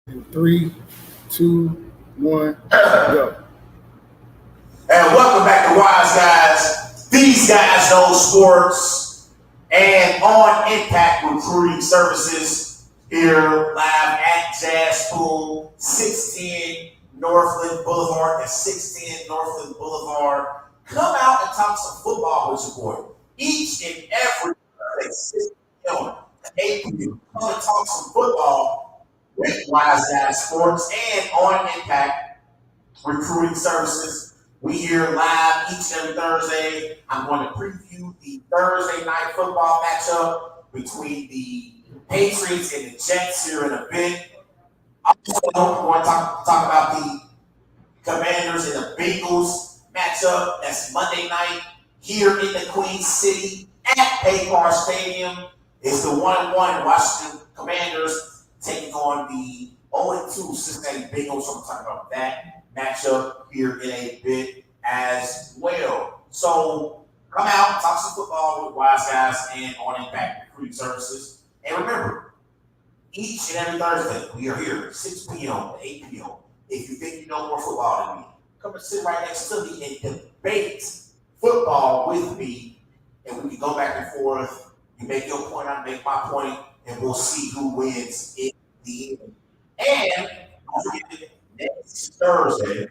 In 3, 2, 1, go. And welcome back to Wise Guys. These guys know sports and on Impact Recruiting Services here live at Jazz Pool, 610 Northland Boulevard. That's 610 Northland Boulevard. Come out and talk some football with your boy. Each and every Thursday, 6 p.m. to 8 p.m. Come and talk some football with Wise Guys Sports and on Impact Recruiting Services. We here live each and every Thursday. I'm going to preview the Thursday night football matchup between the Patriots and the Jets here in a bit. Also, we're going to talk about the Commanders and the Bengals matchup. That's Monday night here in the Queen City at Paycor Stadium. It's the 1-1 Washington Commanders taking on the 0-2 Cincinnati Bengals. So I'm talking about that matchup here in a bit as well. So come out, talk some football with Wise Guys and on Impact Recruiting Services. And remember, each and every Thursday, we are here 6 p.m. to 8 p.m. If you think you know more football than me, come and sit right next to me and debate football with me, and we can go back and forth. You make your point, I make my point, and we'll see who wins in the end. And next Thursday,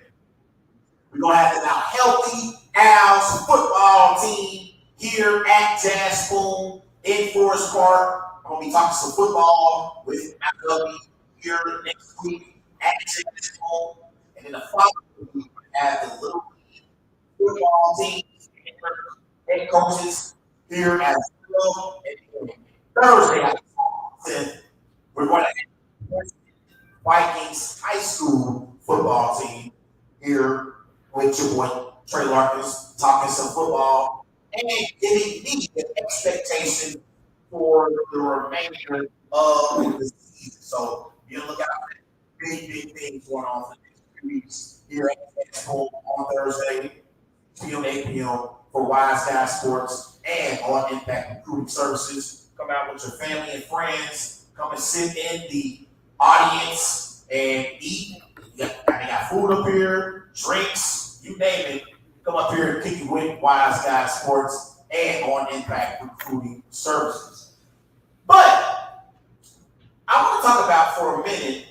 we're going to have the now healthy Owls football team here at Jazz Spoon in Forest Park. I'm going to be talking some football with McLovey here next week at Jazz Spoon. And then the following week, we have the Little League football team and head coaches here as well. And Thursday, we're going to have Vikings high school football team here with your boy Trey Larkins talking some football and giving me the expectation for the remainder of the season. So be on the lookout for big things going on for the next 2 weeks here at home on Thursday, 2 8 p.m. for Wise Guys Sports and on Impact Recruiting Services. Come out with your family and friends. Come and sit in the audience and eat. They got food up here, drinks, you name it. Come up here and kick it with Wise Guys Sports and on Impact Recruiting Services. But I want to talk about for a minute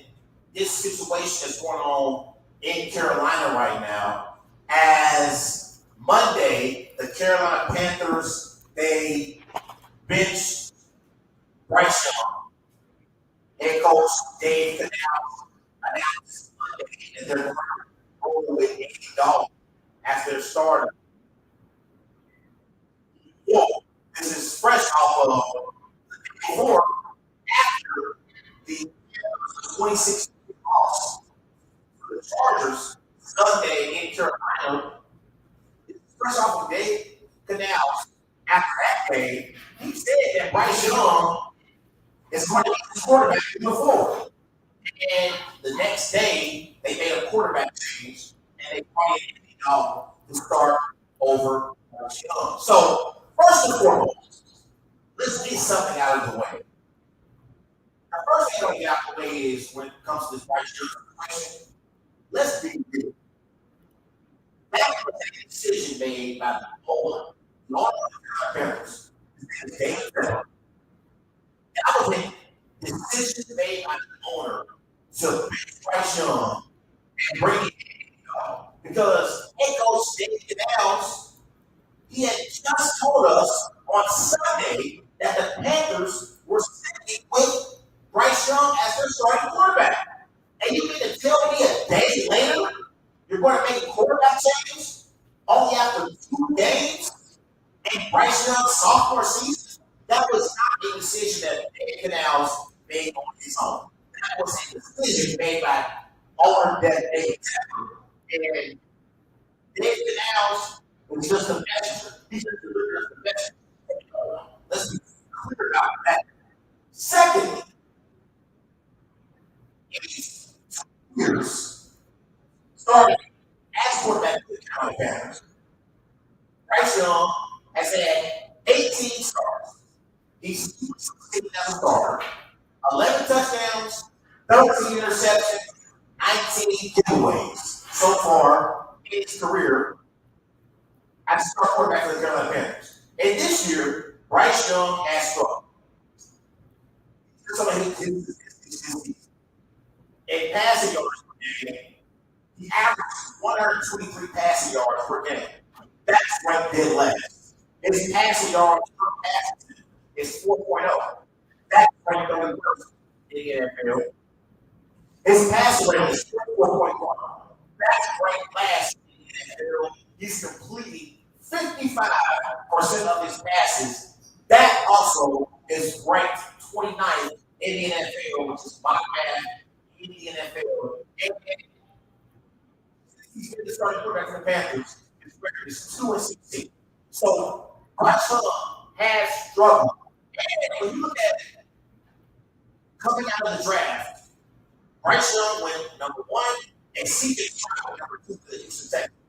this situation that's going on in Carolina right now. As Monday, the Carolina Panthers, they benched Bryce Young. Head coach Dave Canals announced Monday that they're going to go with Andy Dalton as their starter. Whoa, this is fresh off of before, after the 2016 loss to the Chargers Sunday in Carolina. This is fresh off of Dave Canals after that game. He said that Bryce Young is going to be the quarterback moving forward. And the next day, they made a quarterback change, and they brought in Andy Dalton to start over Bryce Young. So, first and foremost, let's get something out of the way. The first thing I want to get out of the way is when it comes to this Bryce Young situation, let's be real. That was a decision made by the owner, the owner of the Panthers. His name is David Bell. That was a decision made by the owner to bench Bryce Young and bring it in. Because head coach David Canals, he had just told us on Sunday that the Panthers were sticking with Bryce Young as their starting quarterback. And you mean to tell me a day later you're going to make a quarterback change only after 2 games in Bryce Young's sophomore season? That was not a decision that David Canals made on his own. That was a decision made by owner that David Canals. And David Canals was just a messenger. He just delivered a message. Let's be clear about that. Secondly, in these 2 years, starting as quarterback for the Carolina Panthers, Bryce Young has had 18 starts. He's 16 as a starter, 11 touchdowns, 13 interceptions, 19 giveaways so far in his career as a star quarterback for the Carolina Panthers. And this year, Bryce Young has struggled. Some of his in passing yards per game, he averaged 123 passing yards per game. That's ranked dead last. His passing yards per pass is 4.0. That's ranked 31st in the NFL. His passing rate is 4.1. That's ranked last in the NFL. He's completing 55% of his passes. That also is ranked 29th in the NFL, which is bottom half in the NFL. And he's been the starting quarterback for the Panthers. His record is 2-16. So Bryce Young has struggled. And when you look at it, coming out of the draft, Bryce Young went number 1, and C.J. Stroud went number 2 for the Houston Texans.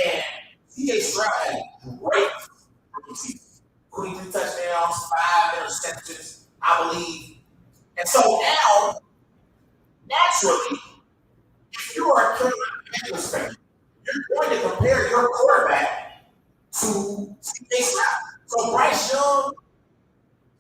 And C.J. Stroud had great rookie season. 23 touchdowns, 5 interceptions, I believe. And so now, naturally, if you are a Carolina Panthers fan, you're going to compare your quarterback to C.J. Stroud. So Bryce Young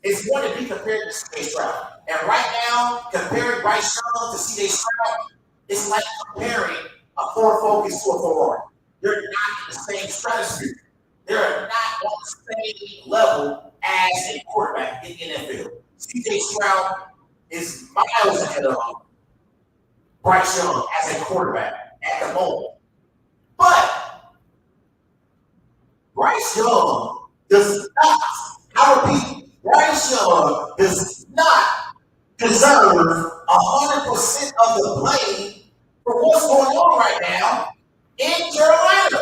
is going to be compared to C.J. Stroud. And right now, comparing Bryce Young to C.J. Stroud is like comparing a Ford Focus to a Ferrari. They're not in the same stratosphere. They're not on the same level as a quarterback in the NFL. C.J. Stroud is miles ahead of Bryce Young as a quarterback at the moment. But Bryce Young does not, I repeat, Bryce Young does not deserve 100% of the blame for what's going on right now in Carolina.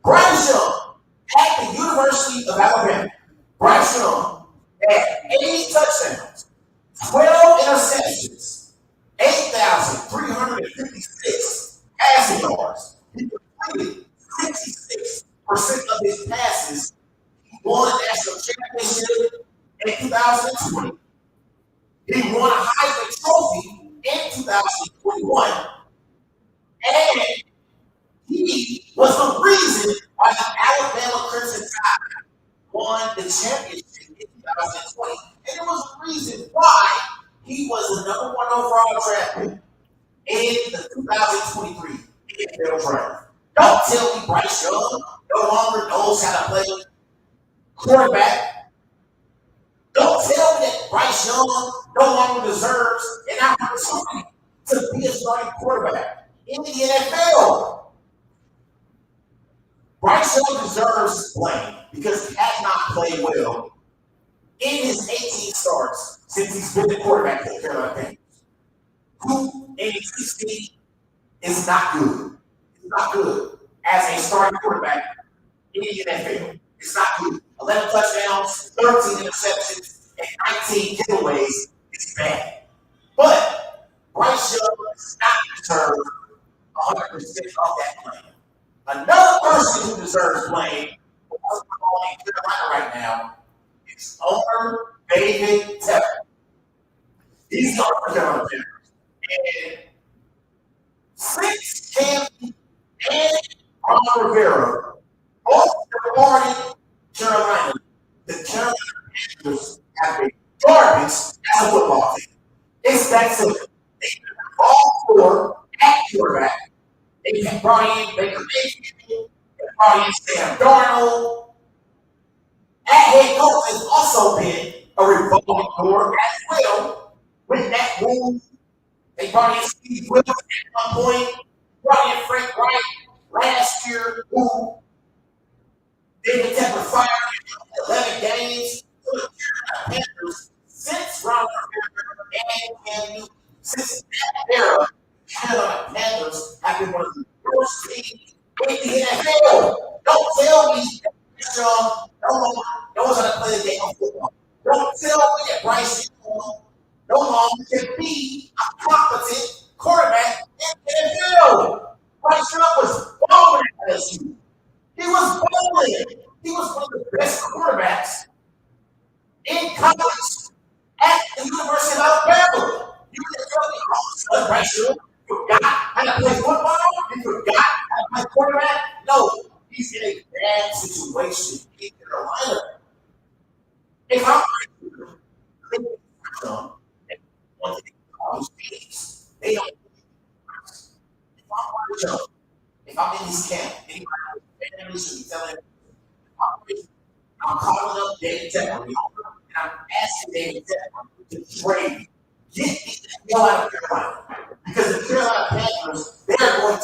Bryce Young at the University of Alabama. Bryce Young had 80 touchdowns, 12 interceptions, 8,356 passing yards. He completed 66% of his passes. He won a national championship in 2020. He won a Heisman Trophy in 2021. And he was the reason why the Alabama Crimson Tide won the championship in 2020. And it was the reason why he was the number 1 overall draft pick in the 2023 NFL draft. Don't tell me Bryce Young no longer knows how to play quarterback. Don't tell me that Bryce Young no longer deserves an opportunity to be a starting quarterback in the NFL. Bryce Young deserves blame because he has not played well in his 18 starts since he's been the quarterback for the Carolina Panthers. 2-16 is not good. It's not good as a starting quarterback in the NFL. It's not good. 11 touchdowns, 13 interceptions, and 19 giveaways is bad. But Bryce Young does not deserve 100% of that blame. Another person who deserves blame for what's going on in Carolina right now is owner David Tepper. He's starting for Carolina Panthers. And since Cam and Ron Rivera both departed Carolina, the Carolina Panthers have been garbage as a football team. It's that simple. They all 4 at quarterback. They brought in Baker Mayfield. They brought in Sam Darnold. At head coach has also been a revolving door as well. With that move, they brought in Steve Wilkes at one point. Brought in Frank Wright last year, who David Tepper fired in 11 games. So the Carolina Panthers, since Ron Rivera and Cam Newton, since that era, Carolina Panthers have been one of the worst teams in the NFL. Don't tell me that Bryce Young no longer knows how to play the game of football. Don't tell me that Bryce Young no longer can be a competent quarterback in the NFL. Bryce Young was balling at LSU. He was balling. He was one of the best quarterbacks in college at the University of Alabama. You can tell Bryce Young forgot how to play football? He forgot how to play quarterback? No, he's in a bad situation in Carolina. If I'm one thing about these they don't. If I'm Bryce Young, if I'm in his camp, anybody families should be telling him, I'm calling up David Tepper, and I'm asking David Tepper to trade. Get me the hell out of Carolina. Because the Carolina Panthers, they're going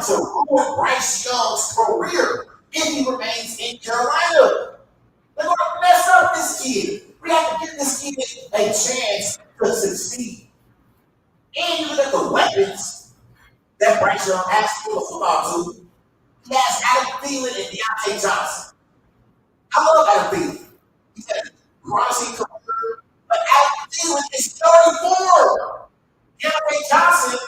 to ruin Bryce Young's career if he remains in Carolina. They're going to mess up this kid. We have to give this kid a chance to succeed. And you look at the weapons that Bryce Young has to throw the football to. He has Adam Thielen and Deontay Johnson. I love Adam Thielen. He's had a promising career, but Adam Thielen is 34. Deontay Johnson,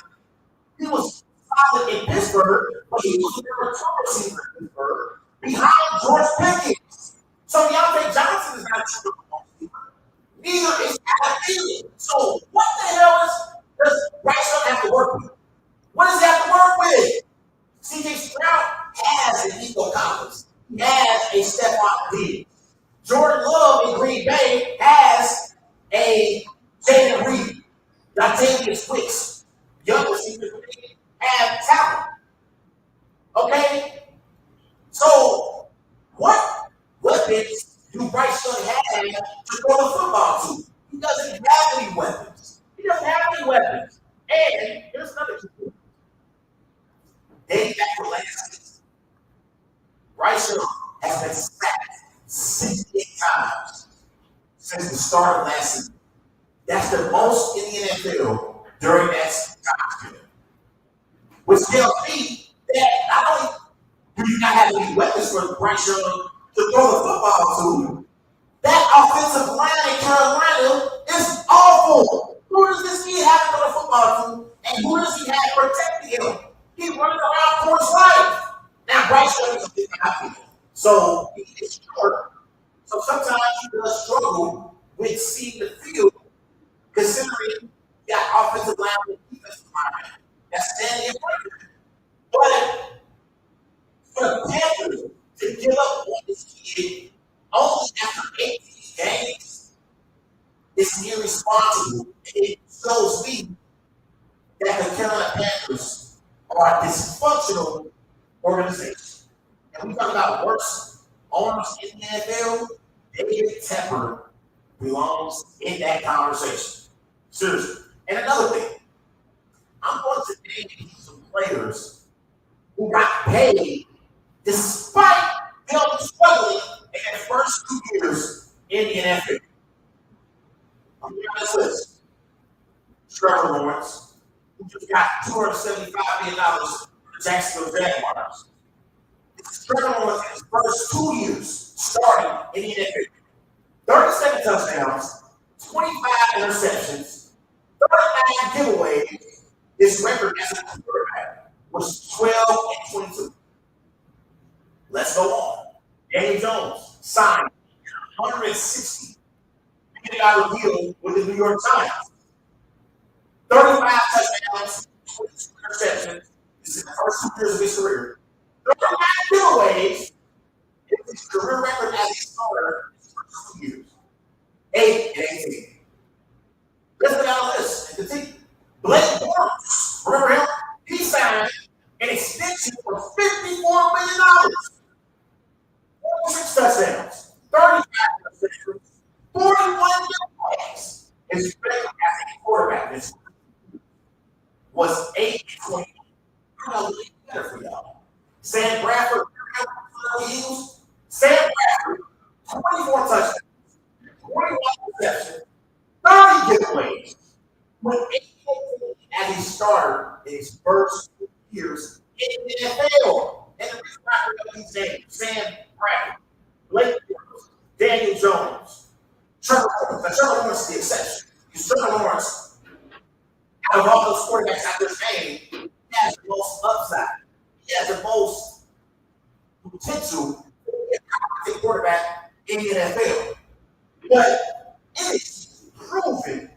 he was solid in Pittsburgh, but he was never a top receiver in Pittsburgh behind George Pickens. So Deontay Johnson is not a true receiver. Neither is Adam Thielen. So what the hell does Bryce Young have to work with? What does he have to work with? C.J. Stroud has an Nico Collins. He has a Stephon Diggs. Jordan Love in Green Bay has a Jaden Reed. Latavius Wicks. Young receivers have talent. Okay? So, what weapons do Bryce Young have to throw the football to? He doesn't have any weapons. And here's another key. Dating back to last season, Bryce Young has been sacked 68 times since the start of last season. That's the most in the NFL during that time period. Which tells me that not only do you not have any weapons for Bryce Young to throw the football to, that offensive line in Carolina is awful. Who does this kid have to throw the football to, and who does he have protecting him? He's running around for his life. Now, Bryce Young is a big guy, so he is short. So sometimes he does struggle with seeing the field, considering that offensive line and defensive line that's standing in front of him. But for the Panthers to give up on this kid only after 18 games is irresponsible. It shows me that the Carolina Panthers are a dysfunctional organization. And we talk about worst owners in the NFL, David Tepper belongs in that conversation. Seriously. And another thing, I'm going to name some players who got paid despite them struggling in their first 2 years in the NFL. I'm going to list. Trevor Lawrence, who just got $275 million from the Jacksonville Jaguars. Trevor Lawrence in his first 2 years starting in the NFL. 37 touchdowns, 25 interceptions, 39 giveaways. His record as a quarterback was 12-22. Let's go on. Daniel Jones signed a $160 million deal with the New York Times. 35 touchdowns, 22 interceptions. This is the first 2 years of his career. 39 giveaways. It's his career record as a starter in his first 2 years. 8 and 18. Let's go down the list and continue. Blake Bortles, remember him? He signed an extension for $54 million. 46 touchdowns, 35 interceptions, 41 giveaways. His record as a quarterback this was 8-20. I'm going to leave better for y'all. Sam Bradford, Eagles. Sam Bradford, 24 touchdowns, 21 receptions, 30 giveaways. With 8 as a starter in his first 2 years in the NFL. And the reason why I bring up these names, Sam Bradford, Blake Bortles, Daniel Jones, Trevor Lawrence. Now, Trevor Lawrence is the exception. Because Trevor Lawrence, out of all those quarterbacks out there saying, he has the most upside. He has the most potential to be a competent quarterback in the NFL. But it is proven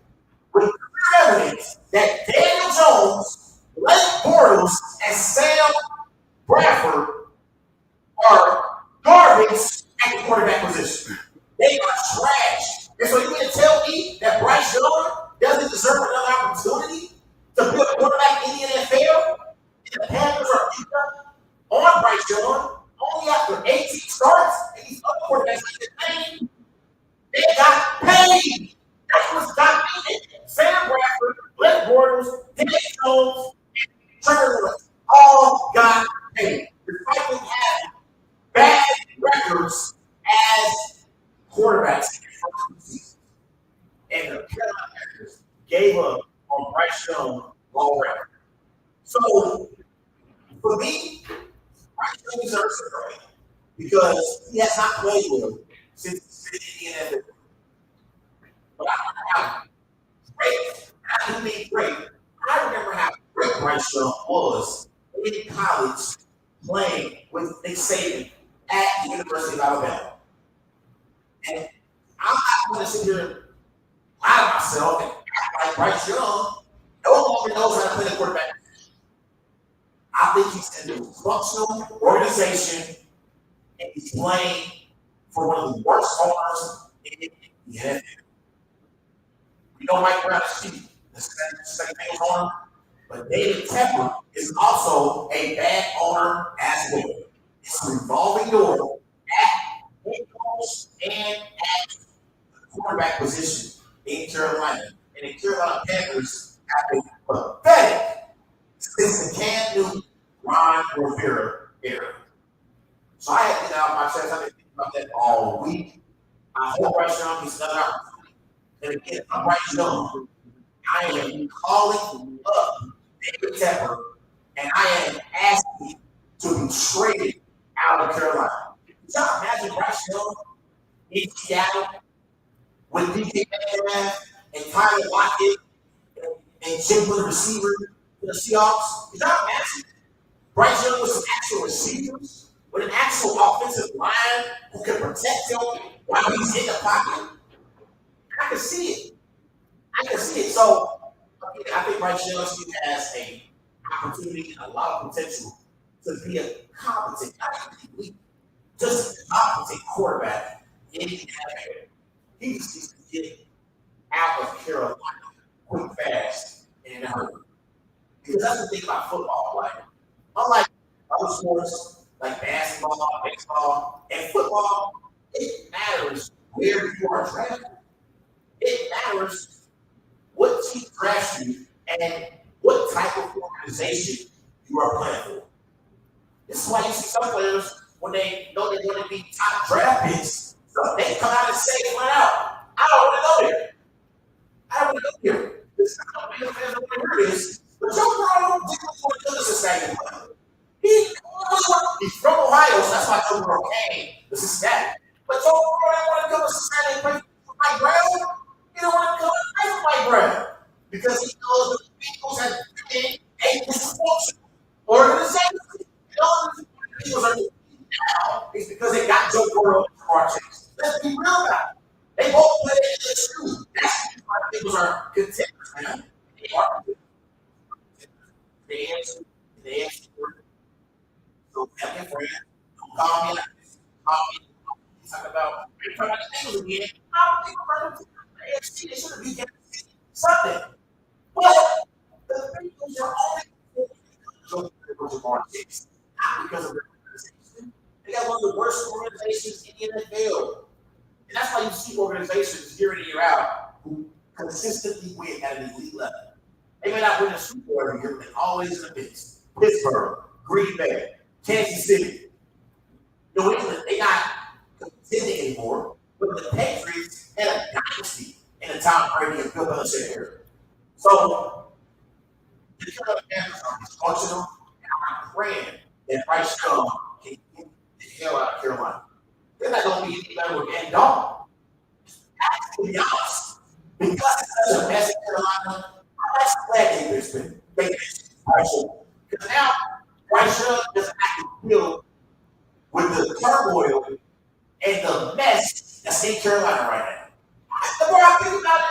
with clear evidence that Daniel Jones, Blake Bortles, and Sam Bradford are garbage at the quarterback position. They are trash. And so you mean to tell me that Bryce Young doesn't deserve another opportunity to be a quarterback in the NFL? And the Panthers are beat up on Bryce Young only after 18 starts, and these other quarterbacks get paid. They got paid. That's what's got paid. Sam Bradford, Blake Bortles, Daniel Jones, and Trevor Lawrence all got paid. Despite them having bad records as quarterbacks in the first 2 seasons. And the Carolina Panthers gave up on Bryce Young already. So, for me, Bryce Young deserves a break because he has not played well since he's been in the NFL. But I remember how great, I do mean great, I remember how great Bryce Young was in college playing with Nick Saban at the University of Alabama. And I'm not going to sit here and lie to myself and act like Bryce Young no longer knows how to play the quarterback. I think he's in a functional organization and he's playing for one of the worst owners in the NFL. We know Mike Brown is cheap. The same thing is on him. But David Tepper is also a bad owner as well. It's a revolving door at head coach and at the quarterback position in Carolina. And the Carolina Panthers have a pathetic since the Cam Newton, Ron Rivera era. So I had to get out of my chest. I've been thinking about that all week. I hope Bryce Young gets another opportunity. And again, I'm Bryce Young. I am calling up David Tepper, and I am asking to be traded out of Carolina. Can y'all imagine Bryce Young in Seattle with DK Metcalf and Tyler Lockett and Jim the receiver for the Seahawks? Can y'all imagine Bryce Young with some actual receivers, with an actual offensive line who can protect him while he's in the pocket? I can see it. So, I think Bryce Young still has an opportunity and a lot of potential to be a competent, not elite, just a competent quarterback in the NFL. He just needs to get out of Carolina quick, fast, and in a hurry. Because that's the thing about football. Like, unlike other sports like basketball, baseball, and football, it matters where you are drafted. It matters what team drafts you and what type of organization you are playing for. This is why you see some players, when they know they're going to be top draft picks, they come out and say flat out, I don't want to go there. I don't want to go here. This is not the fans don't want to hear this. But Joe Burrow didn't want to do the Cincinnati player. He's from Ohio, so that's why Joe Burrow came to Cincinnati. But Joe Burrow didn't want to go to Cincinnati and play for Mike Brown. He don't want to go and play for Mike Brown because he knows the Eagles have been a dysfunctional organization. And all the Eagles are doing now is because they got Joe Burrow and Jamar Chase. Let's be real about it. They both play in the shoes. That's why the Eagles are contenders now. They are contenders. They answer. So tell your friend, don't call me like this. Call me. Talk about the Eagles again. I don't think we're going to AFC, they should have beat Kansas City Sunday. But the Eagles are only because of Jamar Chase, not because of their organization. They got one of the worst organizations in the NFL. And that's why you see organizations year in and year out who consistently win at an elite level. They may not win a Super Bowl every year, but they're always in the mix. Pittsburgh, Green Bay, Kansas City. New England, they're not contending anymore. But the Patriots had a dynasty in the Tom Brady and Bill Belichick era. So, the Carolina Panthers are dysfunctional, and I'm praying that Bryce Young can get the hell out of Carolina. They're not going to be any better with Dan Dalton. To be honest, because it's such a mess in Carolina, I'm actually glad they've been Bryce Young. Because now, Bryce Young doesn't have to deal with the turmoil and the mess that's in Carolina right now. The more I think about it,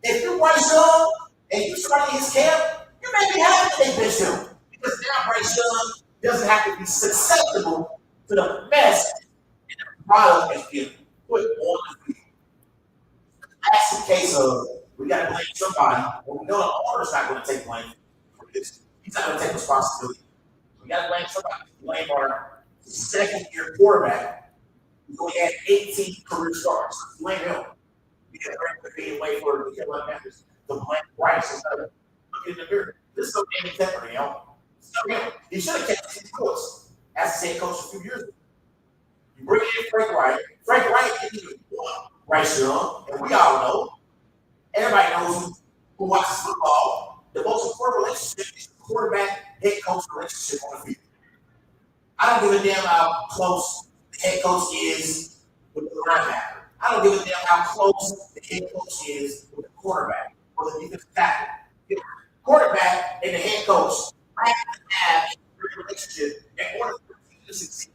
if you're Bryce Young, and you started his camp, you may be happy they benched him. Because now Bryce Young doesn't have to be susceptible to the mess and the product that's being put on the field. That's the case of we got to blame somebody. Well, we know the owner's not going to take blame for this. He's not going to take responsibility. We got to blame somebody. Blame our second-year quarterback who only had 18 career starts. Blame him. We got to bring away for the Carolina Panthers to blame Bryce instead of looking in the mirror. This is no Danny Tepper, you know. It's not him. He should have kept his course as the head coach a few years ago. You bring in Frank Wright. Frank Wright didn't even want Bryce Young, and we all know. Everybody knows who watches football. The most important relationship is the quarterback head coach relationship on the field. I don't give a damn how close the head coach is with the linebacker. I don't give a damn how close the head coach is with the quarterback or the defensive tackle. The quarterback and the head coach have to have a great relationship in order for the team to succeed.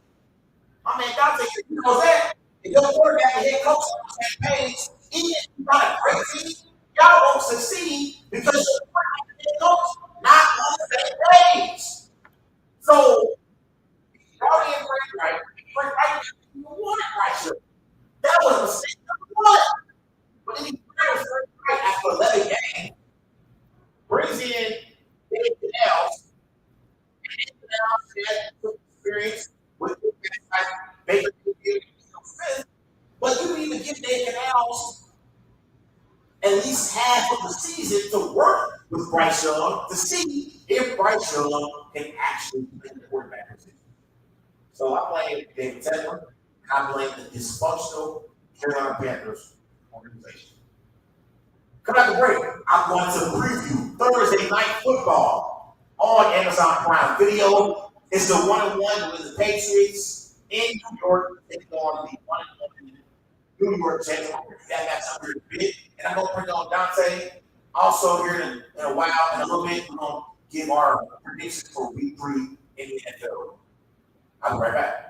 My man Dante, you know that. If your quarterback and head coach are on the same page, even if you got a great team, y'all won't succeed because your quarterback and head coach not on the same page. So, y'all didn't break right. Frank Wright didn't want it right here. That was a mistake number one. But then he fired Frank Wright after 11 games, brings in Dave Canals, and Dave Canals had some experience with the guys like Baker Mayfield and Smith. But you even give Dave Canals at least half of the season to work with Bryce Young to see if Bryce Young can actually play the quarterback position. So I blame David Tepper. I blame the dysfunctional Carolina Panthers organization. Come back to break. I'm going to preview Thursday night football on Amazon Prime Video. It's the 1-1 with the Patriots in New York. Taking on the 1-1 New York Jets. That got something to big. And I'm going to bring on Dante. Also, here in a while, in a little bit, we're going to give our predictions for week 3 in the NFL. I'll be right back.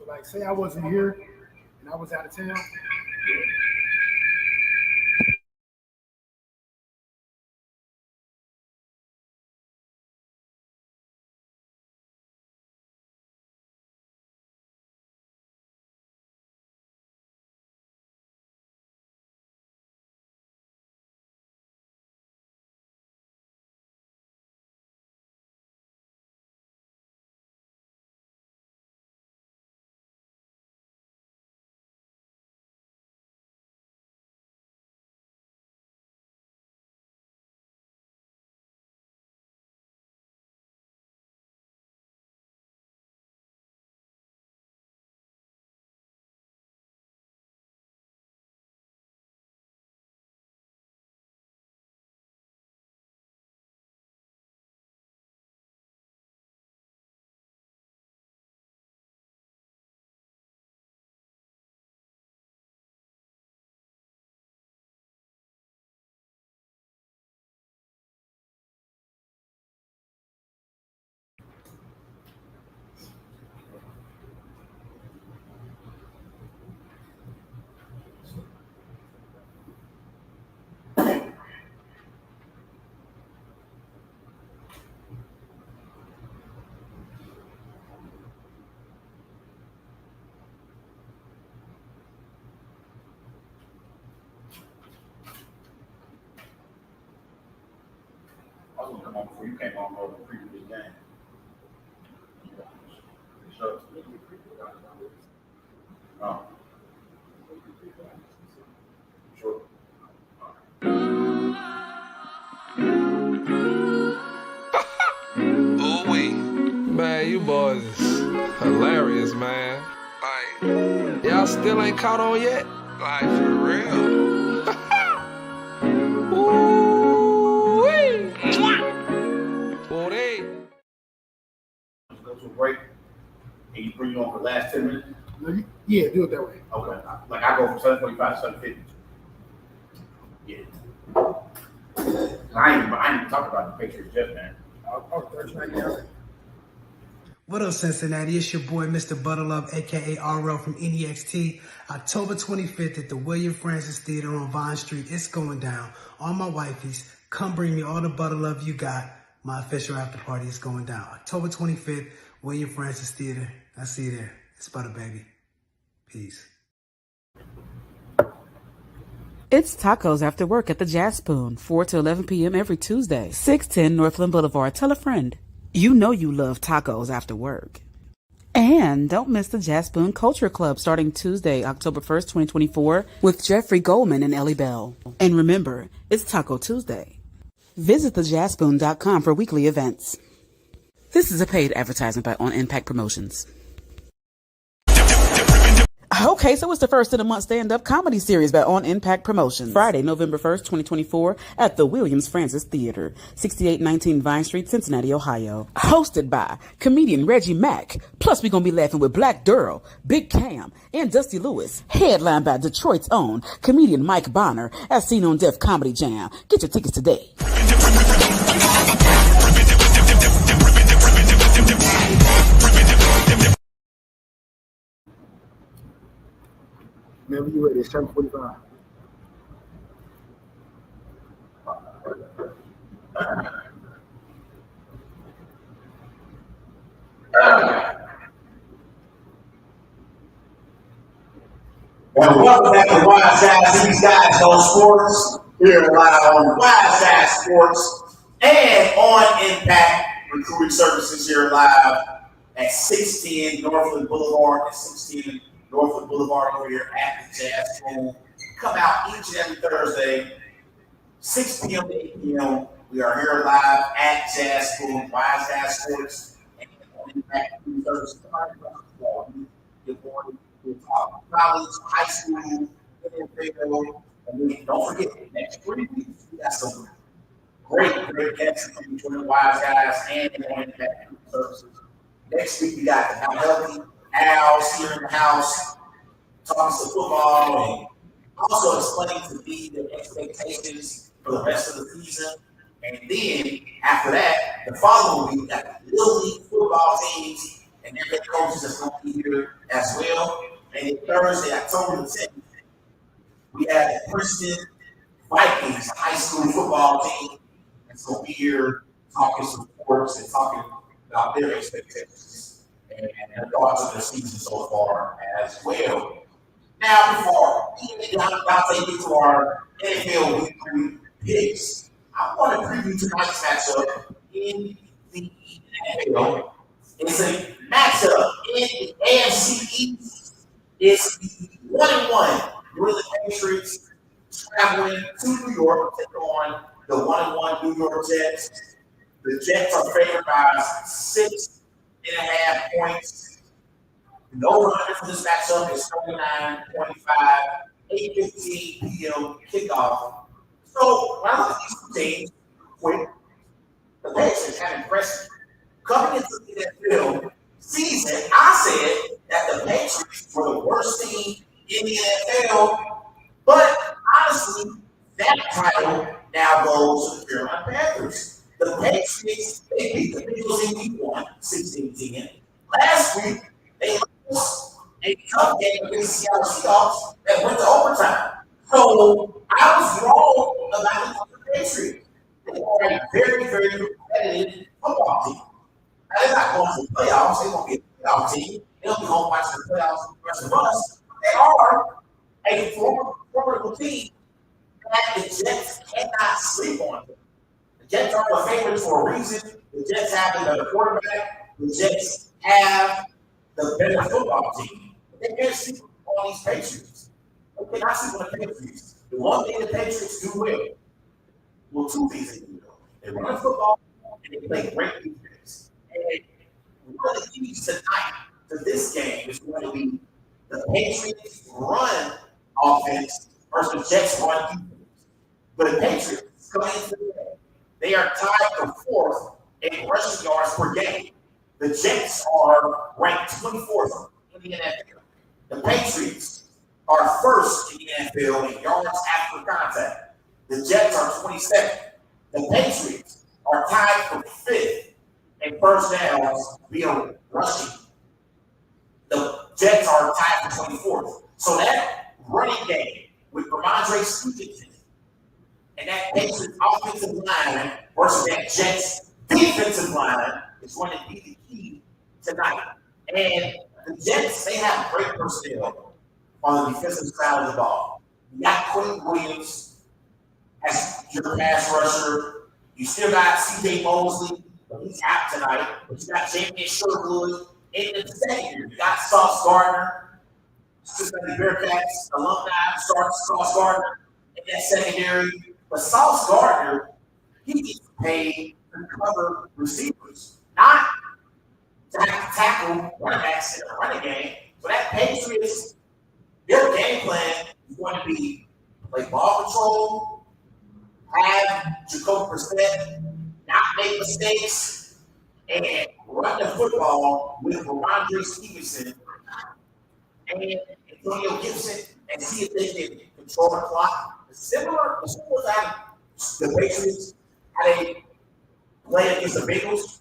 So like, say I wasn't here and I was out of town. I was gonna come on before you came on over the previous game. Sure. Oh. Sure. Ooh wee. Man, you boys is hilarious, man. Like, y'all still ain't caught on yet? Like, for real. Ooh wee. Ooh they. Let's go to a break. And you bring you on for the last 10 minutes? Yeah, do it that way. Okay. Like I go from 7:45 to 7:50. Yeah. I ain't even talk about the Patriots just, man. I'll Thursday night now. What up, Cincinnati? It's your boy, Mr. Butterlove, aka RL from NEXT. October 25th at the William Francis Theater on Vine Street. It's going down. All my wifeys, come bring me all the butter love you got. My official after party is going down. October 25th, William Francis Theater. I see you there. It's butter, baby. Peace. It's tacos after work at the Jazz Spoon, 4 to 11 p.m. every Tuesday. 610 Northland Boulevard. Tell a friend. You know you love tacos after work. And don't miss the Jazz Spoon Culture Club starting Tuesday, October 1st, 2024 with Jeffrey Goldman and Ellie Bell. And remember, it's Taco Tuesday. Visit thejazzspoon.com for weekly events. This is a paid advertisement by On Impact Promotions. Okay, so it's the first of the month stand-up comedy series by On Impact Promotions. Friday, November 1st, 2024 at the Williams Francis Theater, 6819 Vine Street, Cincinnati, Ohio. Hosted by comedian Reggie Mack. Plus, we're going to be laughing with Black Durrell, Big Cam, and Dusty Lewis. Headlined by Detroit's own comedian Mike Bonner, as seen on Def Comedy Jam. Get your tickets today. Whenever you ready, it's 7:45. And welcome back to Wise Guys. These guys know sports. Here live on Wise Guys Sports and on Impact Recruiting Services here live at 610 Northland Boulevard at 610 Northland Boulevard over here at the Jazz Spoon. Come out each and every Thursday, 6 p.m. to 8 p.m. We are here live at Jazz Spoon, Wise Guys Sports and on Impact Recruiting Services. Good morning. We'll talk college, high school, NFL, and then don't forget, next 3 weeks, we got some great guests from between Wise Guys and on Impact Services. Next week, we got the How Healthy Al's here in the house, talking some football, and also explaining to me the expectations for the rest of the season. And then, after that, the following week, we got the Little League football teams and their head coach is going to be here as well. And then Thursday, October the 10th, we have the Princeton Vikings, a high school football team, that's going to be here talking some sports and talking about their expectations and their thoughts of their season so far as well. Now, before we get to our NFL Week 3 picks, I want to preview tonight's matchup in the NFL. It's a matchup in the AFC East. It's the 1-1 New England Patriots traveling to New York to take on the 1-1 New York Jets. The Jets are favored by 6.5 points. The over-under for this matchup is 39.5, 8:15 p.m. kickoff. So when I look at these two teams, quick, the Patriots have impressed me. Coming into the NFL season, I said that the Patriots were the worst team in the NFL, but honestly, that title now goes to the Carolina Panthers. The Patriots, they beat the Eagles in week 1, 16-10. Last week, they lost a tough game against the Seattle Seahawks that went to overtime. So I was wrong about the Patriots. They are a very, very competitive football team. Now, they're not going to the playoffs. They're going to be a playoff team. They'll be home watching the playoffs with the rest of us. They are a formidable team that the Jets cannot sleep on. The Jets are the favorites for a reason. The Jets have the better quarterback. The Jets have the better football team. They can't sleep on these Patriots. They cannot sleep on the Patriots. The one thing the Patriots do well, two things they do well. They run the football and they play great defense. And one of the keys tonight to this game is going to be the Patriots run offense versus Jets run defense. But the Patriots coming into the game, they are tied for 4th in rushing yards per game. The Jets are ranked 24th in the NFL. The Patriots are 1st in the NFL in yards after contact. The Jets are 22nd. The Patriots are tied for 5th in first downs via rushing. The Jets are tied for 24th. So that running game with Ramondre Stevenson and that Patriots offensive line versus that Jets defensive line is going to be the key tonight. And the Jets, they have great personnel on the defensive side of the ball. You got Quentin Williams as your pass rusher. You still got C.J. Mosley, but he's out tonight. But you got Jamie Sherwood in the secondary. You got Sauce Gardner, Cincinnati Bearcats alumni, Sauce Gardner in that secondary. But Sauce Gardner, he gets paid to cover receivers, not to have to tackle running backs in a running game. So that Patriots, their game plan is going to be play ball control, have Jacoby Brissett not make mistakes, and run the football with Ramondre Stevenson and Antonio Gibson and see if they can control the clock. Similar to the Patriots had a play against the Bengals.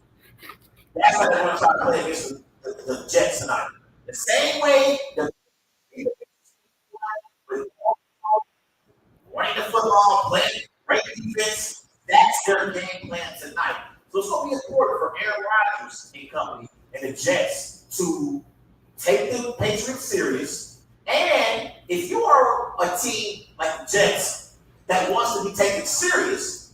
That's how they're going to try to play against the Jets tonight. The same way the running the football, playing great defense, that's their game plan tonight. So it's going to be important for Aaron Rodgers and company and the Jets to take the Patriots serious. And if you are a team like the Jets that wants to be taken serious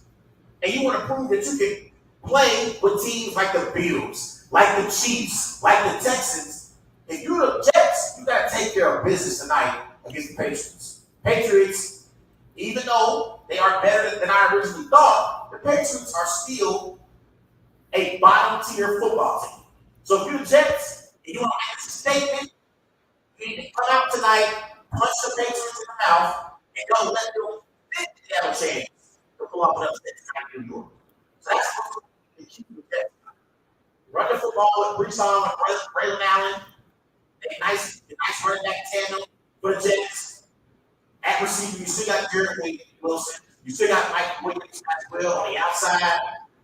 and you want to prove that you can play with teams like the Bills, like the Chiefs, like the Texans, if you're the Jets, you got to take care of business tonight against the Patriots. Patriots, even though they are better than I originally thought, the Patriots are still a bottom-tier football team. So if you're the Jets and you want to make a statement, you need to come out tonight, punch the Patriots in the mouth, and don't let them think they have a chance to pull off an upset tonight in New York. So that's what the key to the Jets. Run the football with Brees Hall and Braylon Allen. A nice running back tandem for the Jets. At receiver, you still got Jarrett Wilson. You still got Mike Williams as well on the outside.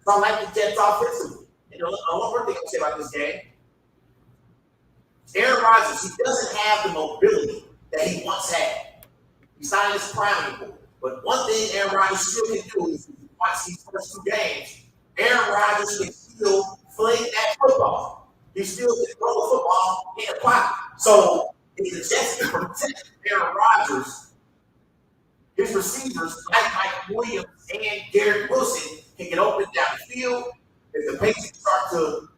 So I like the Jets offensively. And one more thing I'll say about this game. Aaron Rodgers, he doesn't have the mobility that he once had. He's not in his prime anymore. But one thing Aaron Rodgers still can do is watch these first two games. Aaron Rodgers can still fling that football. He still can throw the football in the pocket. So if the Jets can protect Aaron Rodgers, his receivers, like Mike Williams and Garrett Wilson, can get open down the field. If the Patriots start to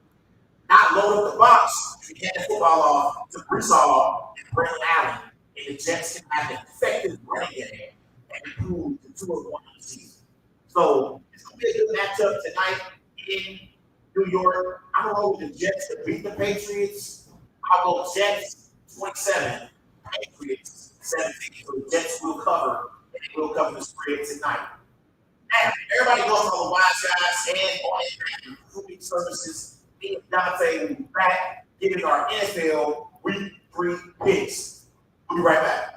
not load up the box, you can hand the football off to Broussard and Braylon Allen, and the Jets can have an effective running game and improve to 2-1 in the season. So it's going to be a good matchup tonight in New York. I'm going to go with the Jets to beat the Patriots. I'll go Jets 27, Patriots 17. So the Jets will cover, and they will cover the spread tonight. Now, everybody goes on the Wise Guys and on Impact Recruiting Services. Me and Dante will be back giving our NFL Week 3 picks. We'll be right back.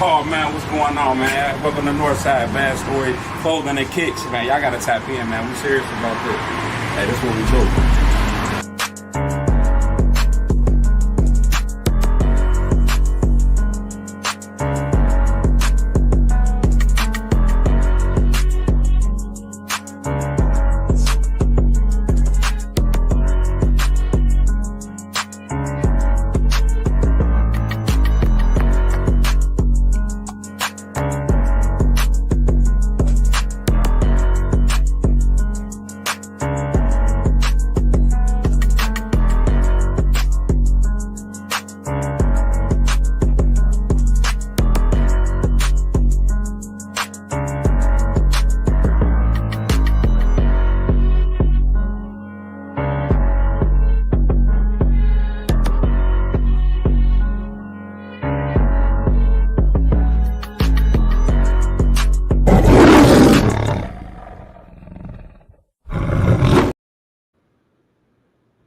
Oh man, what's going on, man? Welcome to Northside Bad Story Clothing and Kicks, man. Y'all gotta tap in, man. We serious about this. Hey, this is what we do.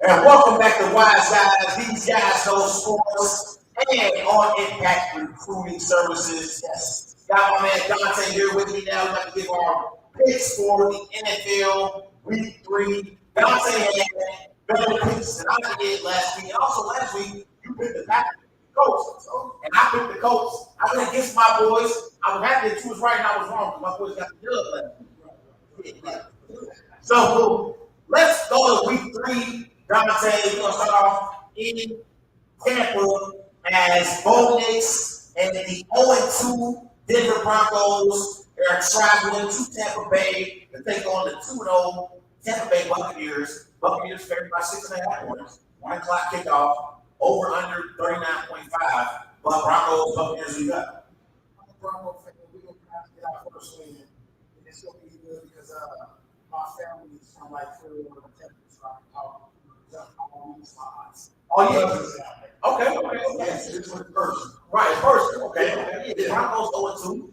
And welcome back to Wise Guys. These guys know sports and on Impact Recruiting Services. Yes. Got my man Dante here with me now. We're going to give our picks for the NFL Week 3. Dante had better picks than I did last week. And also last week, you picked the Packers. Colts. And I picked the Colts. I went against my boys. I was happy that you was right and I was wrong because my boys got the dub last week. So let's go to Week 3. Dante, we're going to start off in Tampa as Bo Nix and the 0-2 Denver Broncos. They're traveling to Tampa Bay to take on the 2-0 Tampa Bay Buccaneers. Buccaneers favored by 6.5 points. 1 o'clock kickoff. Over under 39.5. But Broncos, Buccaneers, we got. I'm a Broncos fan. We're going to have to get our first win. And it's going to be good because my family is from like Florida or Texas. So I can talk. Oh, yeah. Okay. Yes, it's for the person. Right, person. Okay. Yeah, the Broncos 0-2.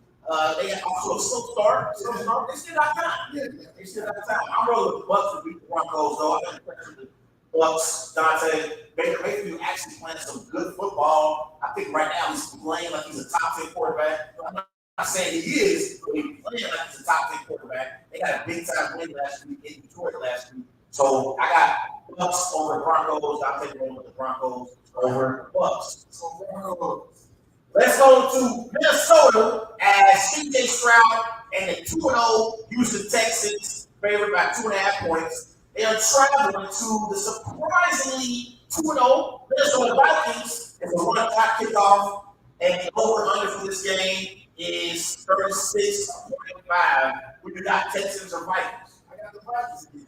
They got off to a slow start. They still got time. They still got time. I'm rolling with the Bucks to beat the Broncos, though. I got pressure the Bucks. Dante Baker Mayfield actually playing some good football. I think right now he's playing like he's a top 10 quarterback. I'm not saying he is, but he's playing like he's a top 10 quarterback. They got a big time win last week in Detroit last week. So I got Bucks over the Broncos. I'll take one with the Broncos over the Bucks. So Broncos. Let's go to Minnesota as C.J. Stroud and the 2-0 Houston Texans, favored by 2.5 points. They are traveling to the surprisingly 2-0 Minnesota Vikings. It's a 1 o'clock kickoff, and the over-under for this game is 36.5. We got Texans or Vikings. I got the Vikings again.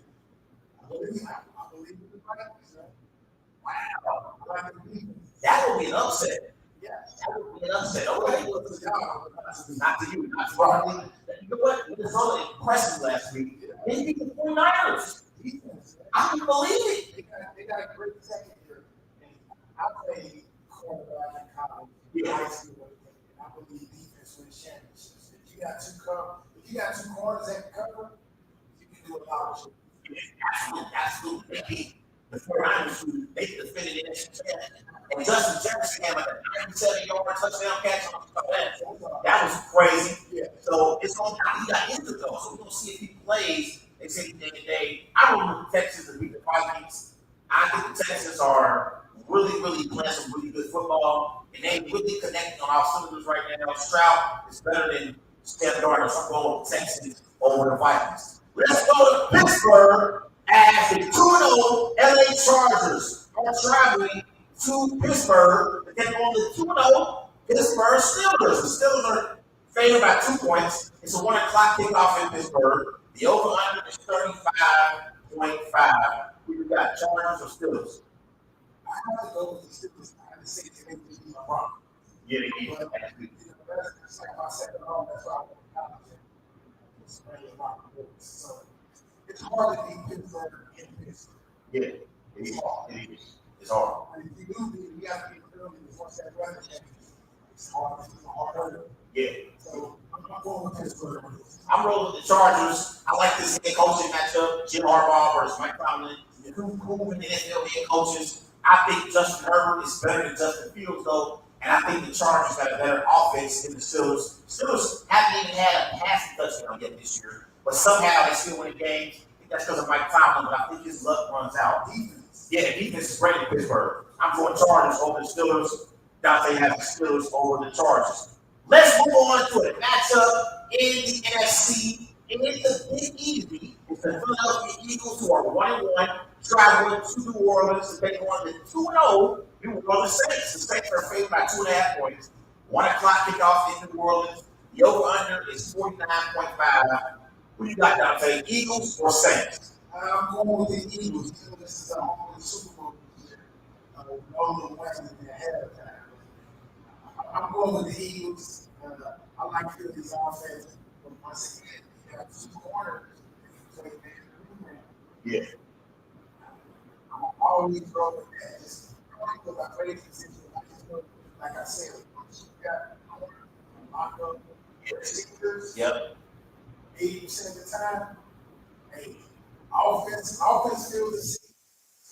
I believe in the Vikings. Wow. I like the defense. That would be an upset. Yeah. That would be an upset. Okay. Not Not to you, not to Rodney. You know what? Minnesota impressed me last week. They beat the 49ers. defense. I can believe it. They got a great secondary. And I played quarterback in college, high school, and I believe defense wins championships. If you got two corners that can cover, you can do a lot of shit. Absolutely. They beat the 49ers who they defended in that. And Justin Jefferson had like a 97-yard touchdown catch on that. That was crazy. Yeah. So it's going he got injured though. So we're gonna see if he plays. They say today. I remember the Texans to beat the Vikings. I think the Texans are really playing some really good football. And they really connecting on all cylinders right now. Stroud is better than Steph Darnold. So I'm going with the Texans over the Vikings. Let's go to Pittsburgh as the 2-0 LA Chargers are traveling to Pittsburgh to take on the 2-0 Pittsburgh Steelers. The Steelers are favored by 2 points. It's a 1 o'clock kickoff in Pittsburgh. The over-under is 35.5. We got Chargers or Steelers? I have to go with the Steelers. I just say they make me wrong. Yeah, they need But that's like my second home. That's why I went to college. It's really a lot of books. So it's hard to beat Pittsburgh in Pittsburgh. Yeah, it's hard. It is. It's hard. And if you do beat them, you have to be early before that weather changes. It's hard. It's a hard hurdle. Yeah. So I'm going with Pittsburgh. I'm rolling with the Chargers. I like this head coaching matchup. Jim Harbaugh versus Mike Tomlin. The two proven NFL head coaches. I think Justin Herbert is better than Justin Fields, though. And I think the Chargers got a better offense than the Steelers. Steelers haven't even had a passing touchdown yet this year. But somehow they still win the games. I think that's because of Mike Tomlin, but I think his luck runs out. Defense. Yeah, defense is great in Pittsburgh. I'm going Chargers over the Steelers. Dante has the Steelers over the Chargers. Let's move on to a matchup in the NFC. And it's the Big Easy. It's the Philadelphia Eagles who are 1-1, traveling to New Orleans to take on the 2-0 New Orleans Saints. The Saints are favored by 2.5 points. 1 o'clock kickoff in New Orleans. The over-under is 49.5. Who you got, Dante? Eagles or Saints? I'm going with the Eagles. This is a home of the Super Bowl this year. Nolan West is ahead of time. I'm going with the Eagles. I like Philly's offense. But once again, you have two corners. Yeah. I'm always going with that. Just because I played like I said, once you got locked up receivers, Yep. 80% of the time, hey, offense feels the same.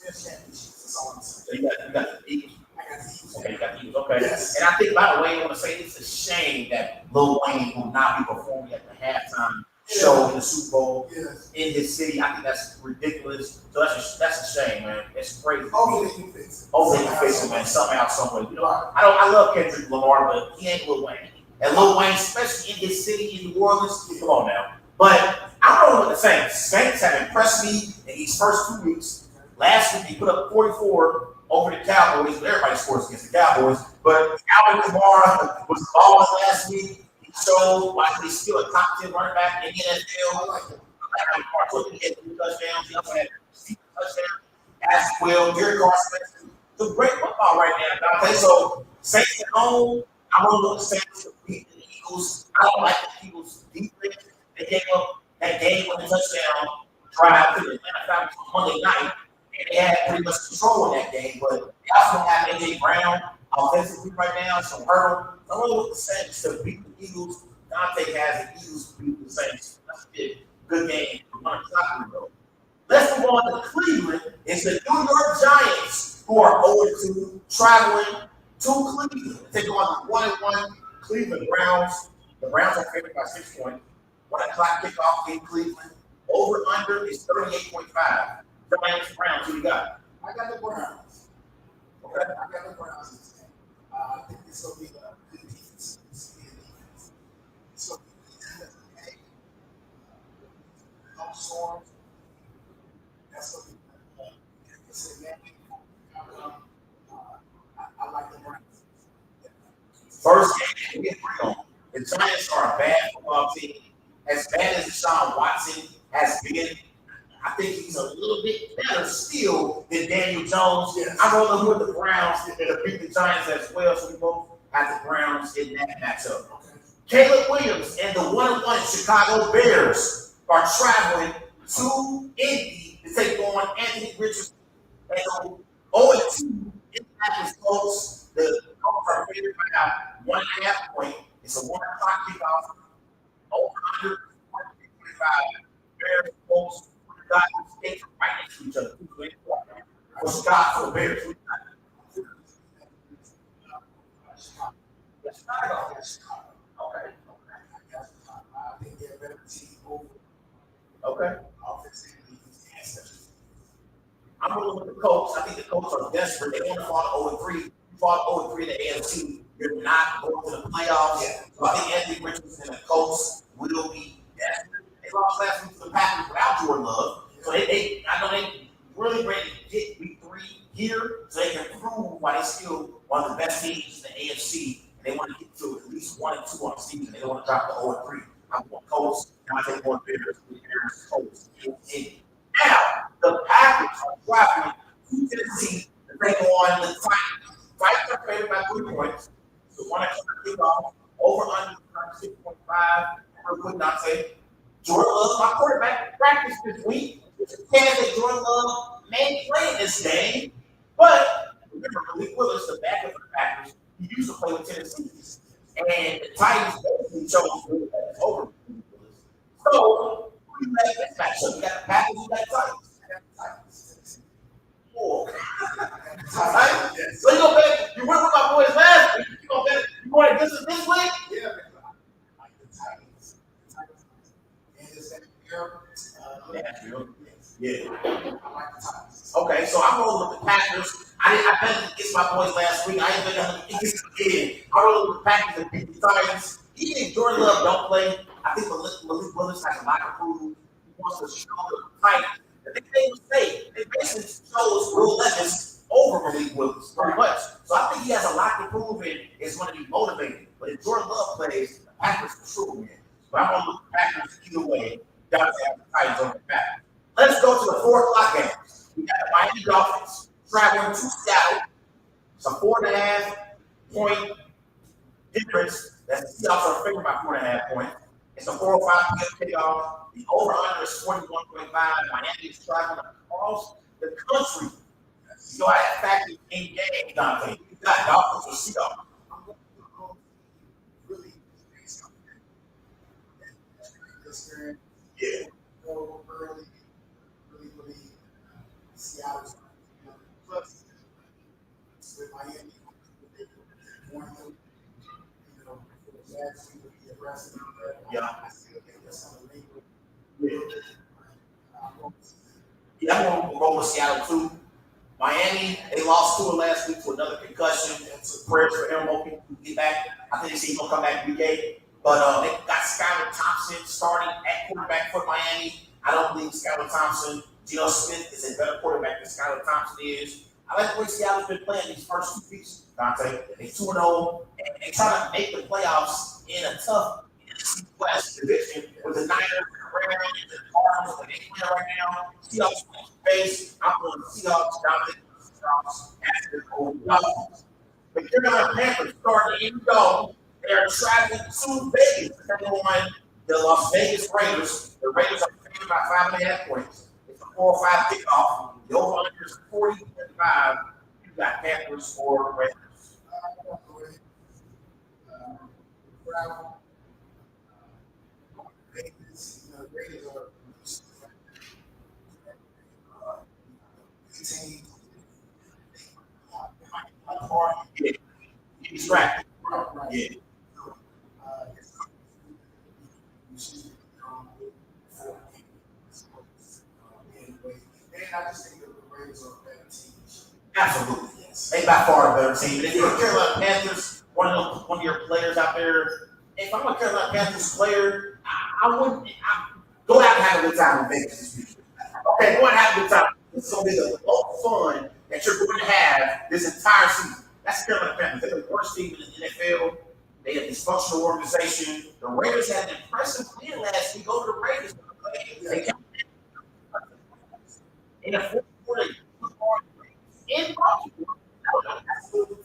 Championships. That's all I'm saying. So you got the Eagles. I got the Eagles. Okay, you got the Eagles. Okay. Yes. And I think, by the way, I want to say it's a shame that Lil Wayne will not be performing at the halftime show in the Super Bowl in his city. I think that's ridiculous. So that's a shame, man. It's crazy. Hopefully they can fix it. Hopefully they can fix it, man. Somehow, someway. You know, I love Kendrick Lamar, but he ain't Lil Wayne. And Lil Wayne, especially in his city in New Orleans, come on now. But I don't know what the Saints. Saints have impressed me in these first 2 weeks. Last week, they put up 44 over the Cowboys, but everybody scores against the Cowboys. But Alvin Kamara was balling last week. He showed why he's still a top 10 running back in the NFL. I like him. Alvin Kamara had 2 touchdowns. He also had a touchdown as well. Derek Carson is a great football right now, Dante. So Saints at home. I'm going to look the Saints to beat the Eagles. I don't like the Eagles' defense. They gave up that game with a touchdown drive to the Atlanta Falcons on Monday night. And they had pretty much control in that game, but they also don't have A.J. Brown offensively right now, so hurdle. I'm going to look the Saints to beat the Eagles. Dante has the Eagles to beat the Saints. That's a good game. 1 o'clock ago. Let's move on to Cleveland. It's the New York Giants who are 0-2, traveling to Cleveland. Take on the 1-1 Cleveland Browns. The Browns are favored by 6 points. 1 o'clock kickoff in Cleveland. Over under is 38.5. Giants, Browns, who you got? I got the Browns. Okay. I got the Browns. I think this will be a good defense. So, hey, no storms. That's what I like the Browns. First game we agree on. The Giants are a bad football team. As bad as Deshaun Watson has been, I think he's a little bit better still than Daniel Jones. Yes. I'm rolling with the Browns to beat the Giants as well, so we both have the Browns in that matchup. Okay. Caleb Williams and the 1-1 Chicago Bears are traveling to Indy to take on Anthony Richardson and the 0-2 Indianapolis Colts. The Colts are favored by 1.5 points. It's a 1 o'clock kickoff. Over under 25. Bears, Colts, got the states right next to each other. For Scott for the Bears. Chicago. Okay. I think they're a better team over Okay. offense and defense. I'm rolling with the Colts. I think the Colts are desperate. They want to fall 0-3. You fall 0-3 in the AFC. You're not going to the playoffs. Yeah. So I think Anthony Richardson and the Colts will be desperate. They lost last week to the Packers without Jordan Love. So I know they really ready to get week 3 here so they can prove why they're still one of the best teams in the AFC. And they want to get to at least 1 and 2 on the season. They don't want to drop the 0-3. I'm going Colts. Now I take one Bears. Bears, Colts. Now, the Packers are traveling to Tennessee to take on the Titans. Titans are favored by 3 points. So 1 o'clock kickoff, over under 6.5. Real quick, not say Jordan Love, my quarterback, practiced this week. There's a chance that Jordan Love may play in this game. But remember, Malik Willis, the back of the Packers, he used to play with Tennessee. And the Titans basically chose Willis over Malik Willis. So, who you like this matchup? You got the Packers, you got the Titans. All right? So you gonna bet, you went with my boys last week. You gonna bet, you want to this week? Yeah, like the Titans. And it's that Yeah. I like the Titans. Okay, so I'm rolling with the Packers. I bet against my boys last week. I didn't think I would against them again. I rolled with the Packers and beat the Titans. Even if Jordan Love don't play, I think Malik Willis has a lot to prove. He wants to show the Titans. The big thing was they basically chose Will Levis over Malik Willis, pretty much. So I think he has a lot to prove and is going to be motivated. But if Jordan Love plays, the Packers for sure win. But I'm going to look at the Packers either way. Got to have the Titans on the back. Let's go to the 4 o'clock game. We got the Miami Dolphins traveling to Seattle. It's a 4.5 point difference. That's the Seahawks are favored by 4.5 points. It's a 4 or 5 p.m. kickoff. The over-under is 41.5. Miami is traveling across the country. So I have factors in game, Dante. You got Dolphins or Seahawks. I'm going to go really something. Yeah. Go early, really believe Seattle's plus with Miami, want to, for the Jags to be aggressive. Yeah. I still think that's on the label. Yeah, I'm going to roll with Seattle too. Miami, they lost Tua last week to another concussion. Some prayers for him, hoping he get back. I think they say he's going to come back week 8. But they got Skylar Thompson starting at quarterback for Miami. I don't believe Skylar Thompson, Geno Smith is a better quarterback than Skylar Thompson is. I like the way Seattle's been playing these first 2 weeks, Dante. They 2-0, and they try to make the playoffs in a tough NFC West division with the Niners and the Rams and the Cardinals that they play right now. Seahawks playing base. I'm going to Seahawks down there. Seahawks after the old Dolphins. The Carolina Panthers starting in go. They're traveling to Vegas to take on the Las Vegas Raiders. The Raiders are favored by 5.5 points. It's a 4 or 5 kickoff. The over-under is 40.5. You got Panthers or Raiders. Raiders are team. Yeah. Distracted. Right. Yeah. And I just think that the Raiders are a better team. Absolutely, yes. They by far a better team. And if you're a Carolina Panthers, one of your players out there, if I'm a Carolina Panthers player, I wouldn't go out and have a good time in Vegas this weekend. Okay, go and have a good time. This is going to be the most fun that you're going to have this entire season. That's the Carolina Panthers. They're the worst team in the NFL. They have a dysfunctional organization. The Raiders had an impressive win last week over the Raiders. They kept in the fourth quarter in Baltimore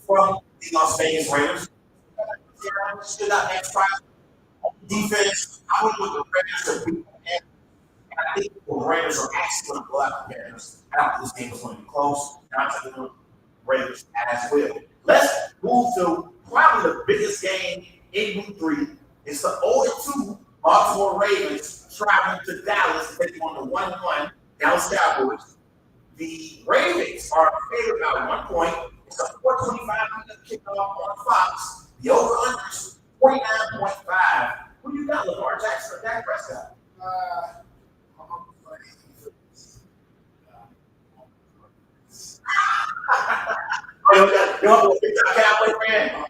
from the Las Vegas Raiders. Stood up next Friday. Defense, I would look at the Raiders to beat them. I think the Raiders are actually going to go out the Panthers. I don't think this game is going to be close. I'm taking the Raiders as well. Let's move to probably the biggest game in week 3. It's the 0-2 Baltimore Ravens traveling to Dallas, taking on the 1-1 Dallas Cowboys. The Ravens are favored by 1 point. It's a 4:25 kickoff on Fox. The over-under is 49.5. Who do you got, Lamar Jackson or Dak Prescott? You're a big-time Cowboy fan?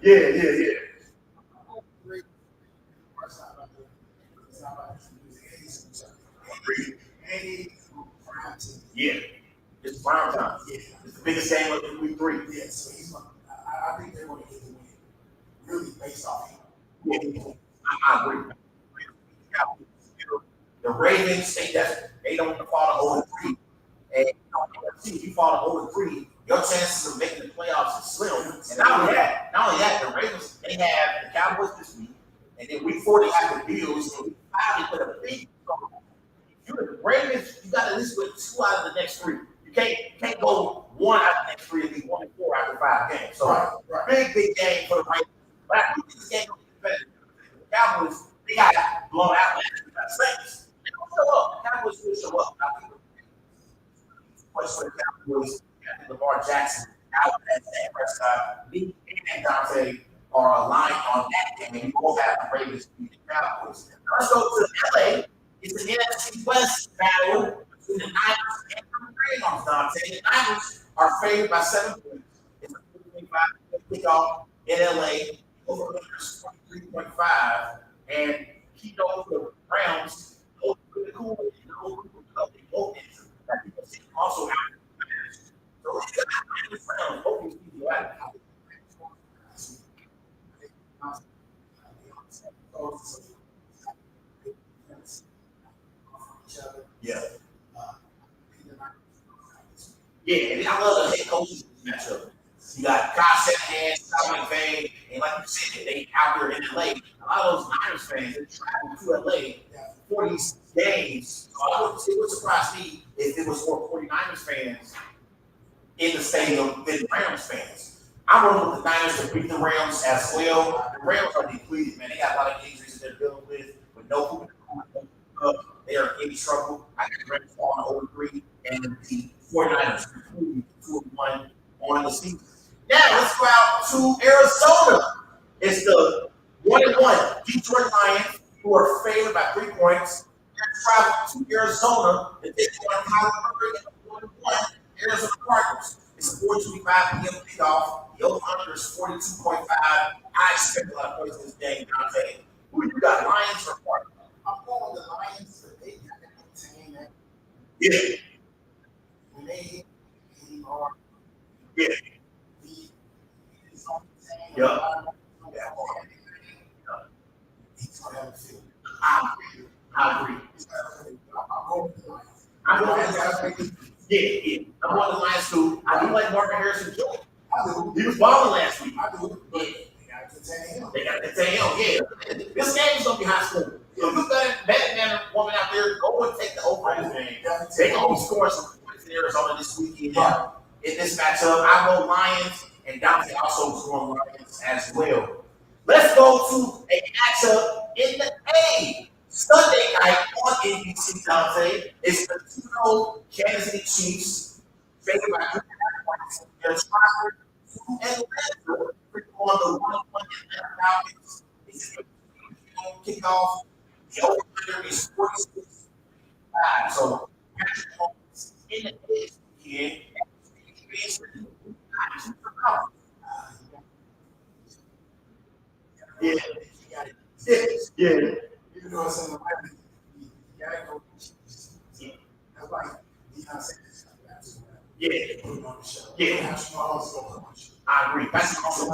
Yeah. Yeah, it's prime time. Yeah, it's the biggest game of week 3. Yeah, so I think they're going to get the win. Really based off him. Yeah, I agree. The Ravens, they don't fall to 0-3. And if you fall to 0-3, your chances of making the playoffs is slim. And not only that, the Ravens, they have the Cowboys this week, and then week 4 they have the Bills, and week 5 they put a big. If you're the Ravens, you got to at least win 2 out of the next 3. You can't go 1 out of the next 3 and be 1-4 after 5 games. So big game for the Ravens. But I think this game will be competitive. The Cowboys, they got blown out last week by the Saints. They don't show up. The Cowboys will show up. I think much for the Cowboys. I think Lamar Jackson out at Dak Prescott. Me and Dante are aligned on that game, and we both have the Ravens beat the Cowboys. Let's go to LA. It's an NFC West battle between the Niners and the Rams, Dante. The Niners are favored by 7 points. It's a 4:25 kickoff in LA. Over 23.5. And he knows the Rams go pretty cool. They both injured. That people see also have. So he's got the Rams. Both these people are Yeah. Yeah, and I love the head coaches in this matchup. You got Kyle Shanahan, Sean McVay, and like you said, they out here in LA. A lot of those Niners fans, they travel to LA for these games. So it would surprise me if it was more 49ers fans in the stadium than Rams fans. I'm rolling with the Niners to beat the Rams as well. The Rams are depleted, man. They got a lot of injuries that they're dealing with no Cooper. They are in trouble. I got the Rams falling over 3, and the 49ers completely 2-1 on the season. Now let's go out to Arizona. It's the 1-1 Detroit Lions, who are favored by 3 points. They're traveling to Arizona to take on Kyler Murray and the 1-1 Arizona Cardinals. It's a 4:25 p.m. kickoff. The over-under is 42.5. I expect a lot of points in this game, Dante. Who you got, Lions or Cardinals? I'm going with the Lions, but they got to maintain that. Yeah. When they hit hard, Yeah. He's on the team. Yeah. He's going to have a field. I agree. I'm going with the Lions. I'm going with the Lions. Yeah. I'm going to the Lions too. I do like Marvin Harrison Jr. I do. He was balling last week. I do. But they got to contain him. They got to contain him. Yeah. This game is going to be high scoring. So if you got that man or woman out there, go and take the over in this game. They going to be scoring some points in Arizona this weekend. In this matchup, I go Lions, and Dante also is going Lions as well. Let's go to a matchup in the A. Sunday night on NBC, Dante. It's the 2-0 Kansas City Chiefs, favored by 3 points. They're traveling to Atlanta on the 1-1 Atlanta Falcons. It's a kickoff The over-under is 46. So Patrick Mahomes in the big here. Yeah, yeah. You know, it's in the right. You gotta go. Yeah. That's like Beyonce. Yeah, Put it on the show. yeah. Patrick Mahomes gonna put on the show. I agree. That's the also I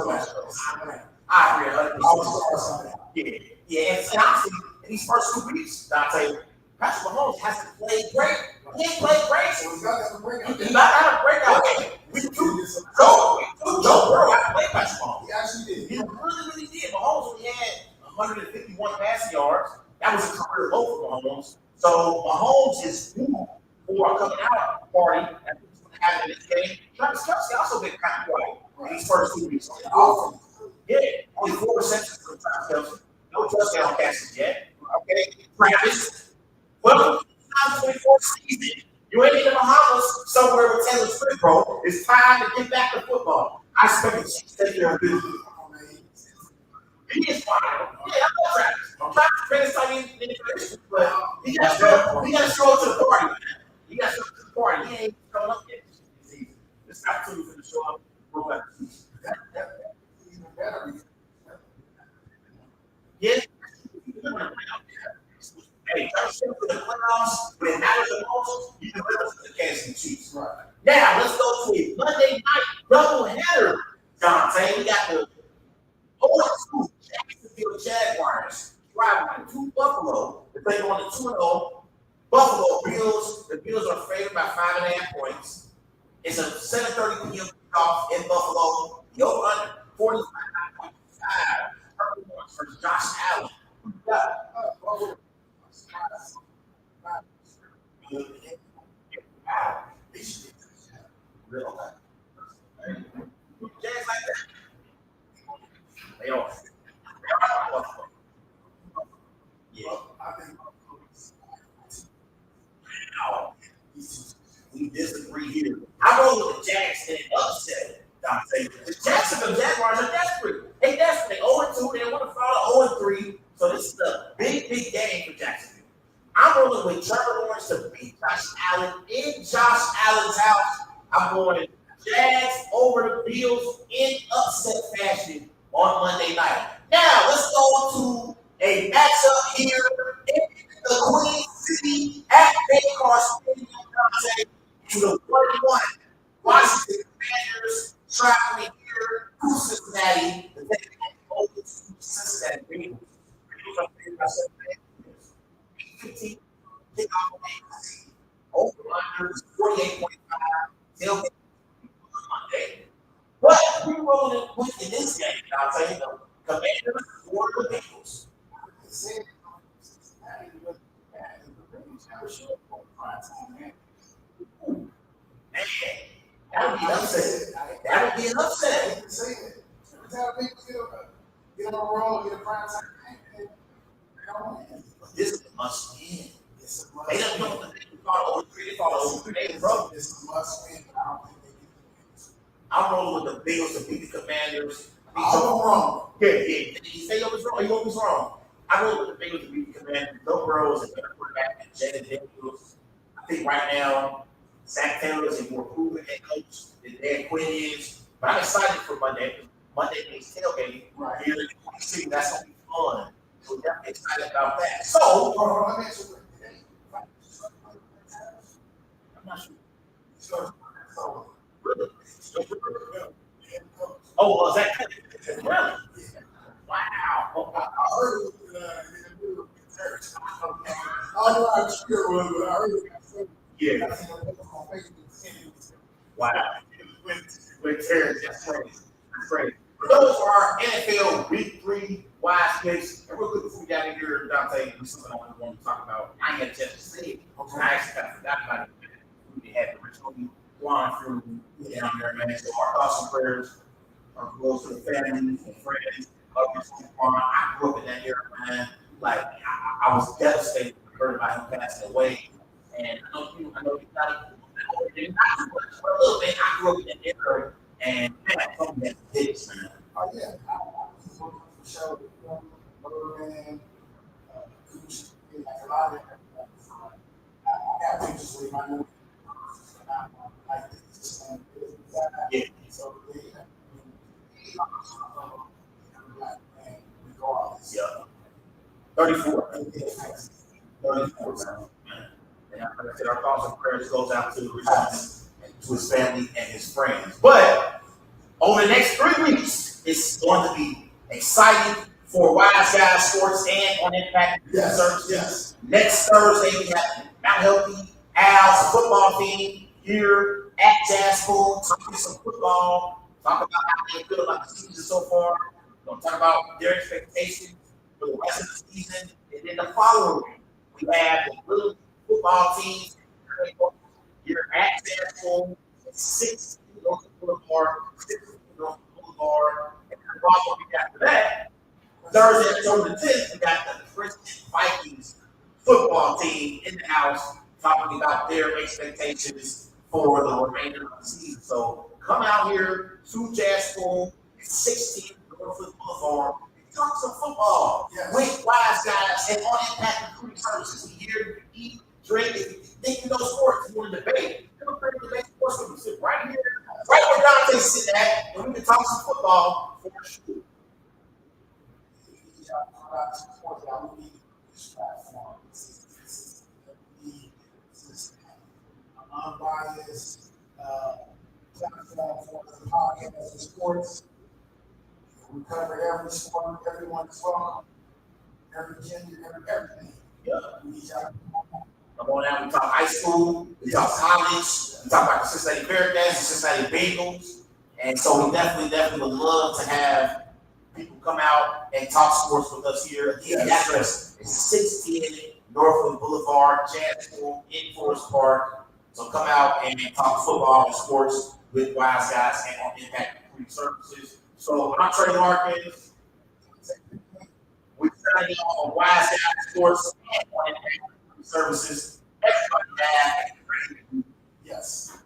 I agree. was Yeah, yeah. And honestly, in these first 2 weeks, Dante, Patrick Mahomes hasn't played great. He ain't played great. So he's not gonna break out. He's not had a breakout game. We two, Joe Burrow had to play Patrick Mahomes. He actually did. He really did. Mahomes only had 151 passing yards. That was a career low for Mahomes. So Mahomes is due for a coming out party that he's going to have in this game. Travis Kelce also been kind of quiet in these first 2 weeks. Yeah, only 4 receptions for Travis Kelce. No touchdown passes yet. Okay, Travis. Well, 2024 season. You ain't in the Bahamas somewhere with Taylor Swift, bro. It's time to get back to football. I expect the Chiefs to take care of business. He is fine. Yeah, I love Travis. I'm trying to finish something in the tradition, but he got to show up to the party, man. He got to show up to the party. He ain't showing up yet. This opportunity for him to show up. Go back to the yeah. Hey, Travis Swift in the playoffs, when it matters the most, you can put us in the Kansas City Chiefs. Right. Now, let's go to a Monday night doubleheader, Dante. We got the 0-2 Jacksonville Jaguars traveling to Buffalo to take on the 2-0 Buffalo Bills. The Bills are favored by 5.5 points. It's a 7:30 p.m. kickoff in Buffalo. The over-under 45.5. Versus Josh Allen. Jags like that. They are. Yeah. Wow. We disagree here. I roll with the Jags and upset Dante. The Jacksonville Jaguars are desperate. They desperate. They 0-2. They want to follow 0-3. So this is a big game for Jacksonville. I'm rolling with Trevor Lawrence to beat Josh Allen in Josh Allen's house. I'm going Jags over the Bills in upset fashion on Monday night. Now, let's go to a matchup here in the Queen City at Baycar Stadium, to the 41 Washington Commanders traveling here to Cincinnati to take on the Cincinnati Bengals. Bengals are favored by 7 kickoff over under 48.5 tailgate Monday. But we rolling with in this game, I'll tell you, the Commanders or the Bengals. Man, that would be an upset. That would be an upset. Every time people get on the road, get a prime time game, they don't win. This is a must win. They don't know what they call it. They call it over. Bro. This is a must win. I don't think they can win. I'm rolling with the Bills to beat the Commanders. I'm wrong. Yeah. You say you was wrong. You always wrong. I roll with the Bills to beat the Commanders. Joe Burrow is a better quarterback than Jaden Daniels. I think right now, Zach Taylor is a more proven head coach than Dan Quinn is. But I'm excited for Monday. Monday is tailgating. Right. Here in the Queen City. That's going to be fun. So we're definitely excited about that. So, Let me ask you I'm not sure. so, Oh, Zach Taylor. Really? Wow. I heard it in the middle of the church. I don't know how true it was, but I heard it. Yeah. Wow. With Terrence, that's crazy. That's crazy. Those are our NFL Week 3 wise picks. And real quick before we got in here, Dante, there's something I want to talk about. I ain't had a chance to see it. I actually kind of forgot about it. We had the original flying through down there, man. So our thoughts and prayers are close to the family and friends. I grew up in that era, man. Like I was devastated when I heard about him passing away. And I know he's not too much, but a little bit. I grew up in that era, and man, something that hits, man. Oh, yeah. I was looking for the show with Murder Man, Like a lot of I got pictures with my new like this. Yeah. So regardless. Yeah. 34. 34, man. And like I said, our thoughts and prayers goes out to Richardson and to his family and his friends. But over the next 3 weeks, it's going to be exciting for Wise Guys Sports and on Impact Services. Yes. Next Thursday, we have Mount Healthy Al's football team here at Jazz Pool, talking some football, talk about how they feel about the season so far. We're going to talk about their expectations for the rest of the season. And then the following week, we have the little football teams here at Jazz Pool, 6 North Boulevard, 6 North Boulevard, and the following week after that, Thursday, October the 10th, we got the Princeton Vikings football team in the house talking about their expectations for the remainder of the season. So come out here to Jazz School, 16 Northwood Boulevard, and talk some football with Wise Guys and on Impact Recruiting Services. We here to eat, drink, if you think you know sports, you want to debate, come up here and debate sports with us. Sit right here, right where Dante's sitting at, and we can talk some football for sure. Unbiased platform for the podcast of sports. We cover every sport, everyone's welcome, every gender, everything. Yeah. We need y'all. Come on out, we talk high school, we talk college, we talk about the Cincinnati Bearcats, the Cincinnati Bengals. And so we definitely would love to have people come out and talk sports with us here. Again, the address is 610 Northwood Boulevard, Jazz School in Forest Park. So come out and talk football and sports with Wise Guys and on Impact Recruiting Services. So I'm Trey Larkins. We're signing off on Wise Guys Sports and on Impact Recruiting Services. Everybody have a great week. Yes.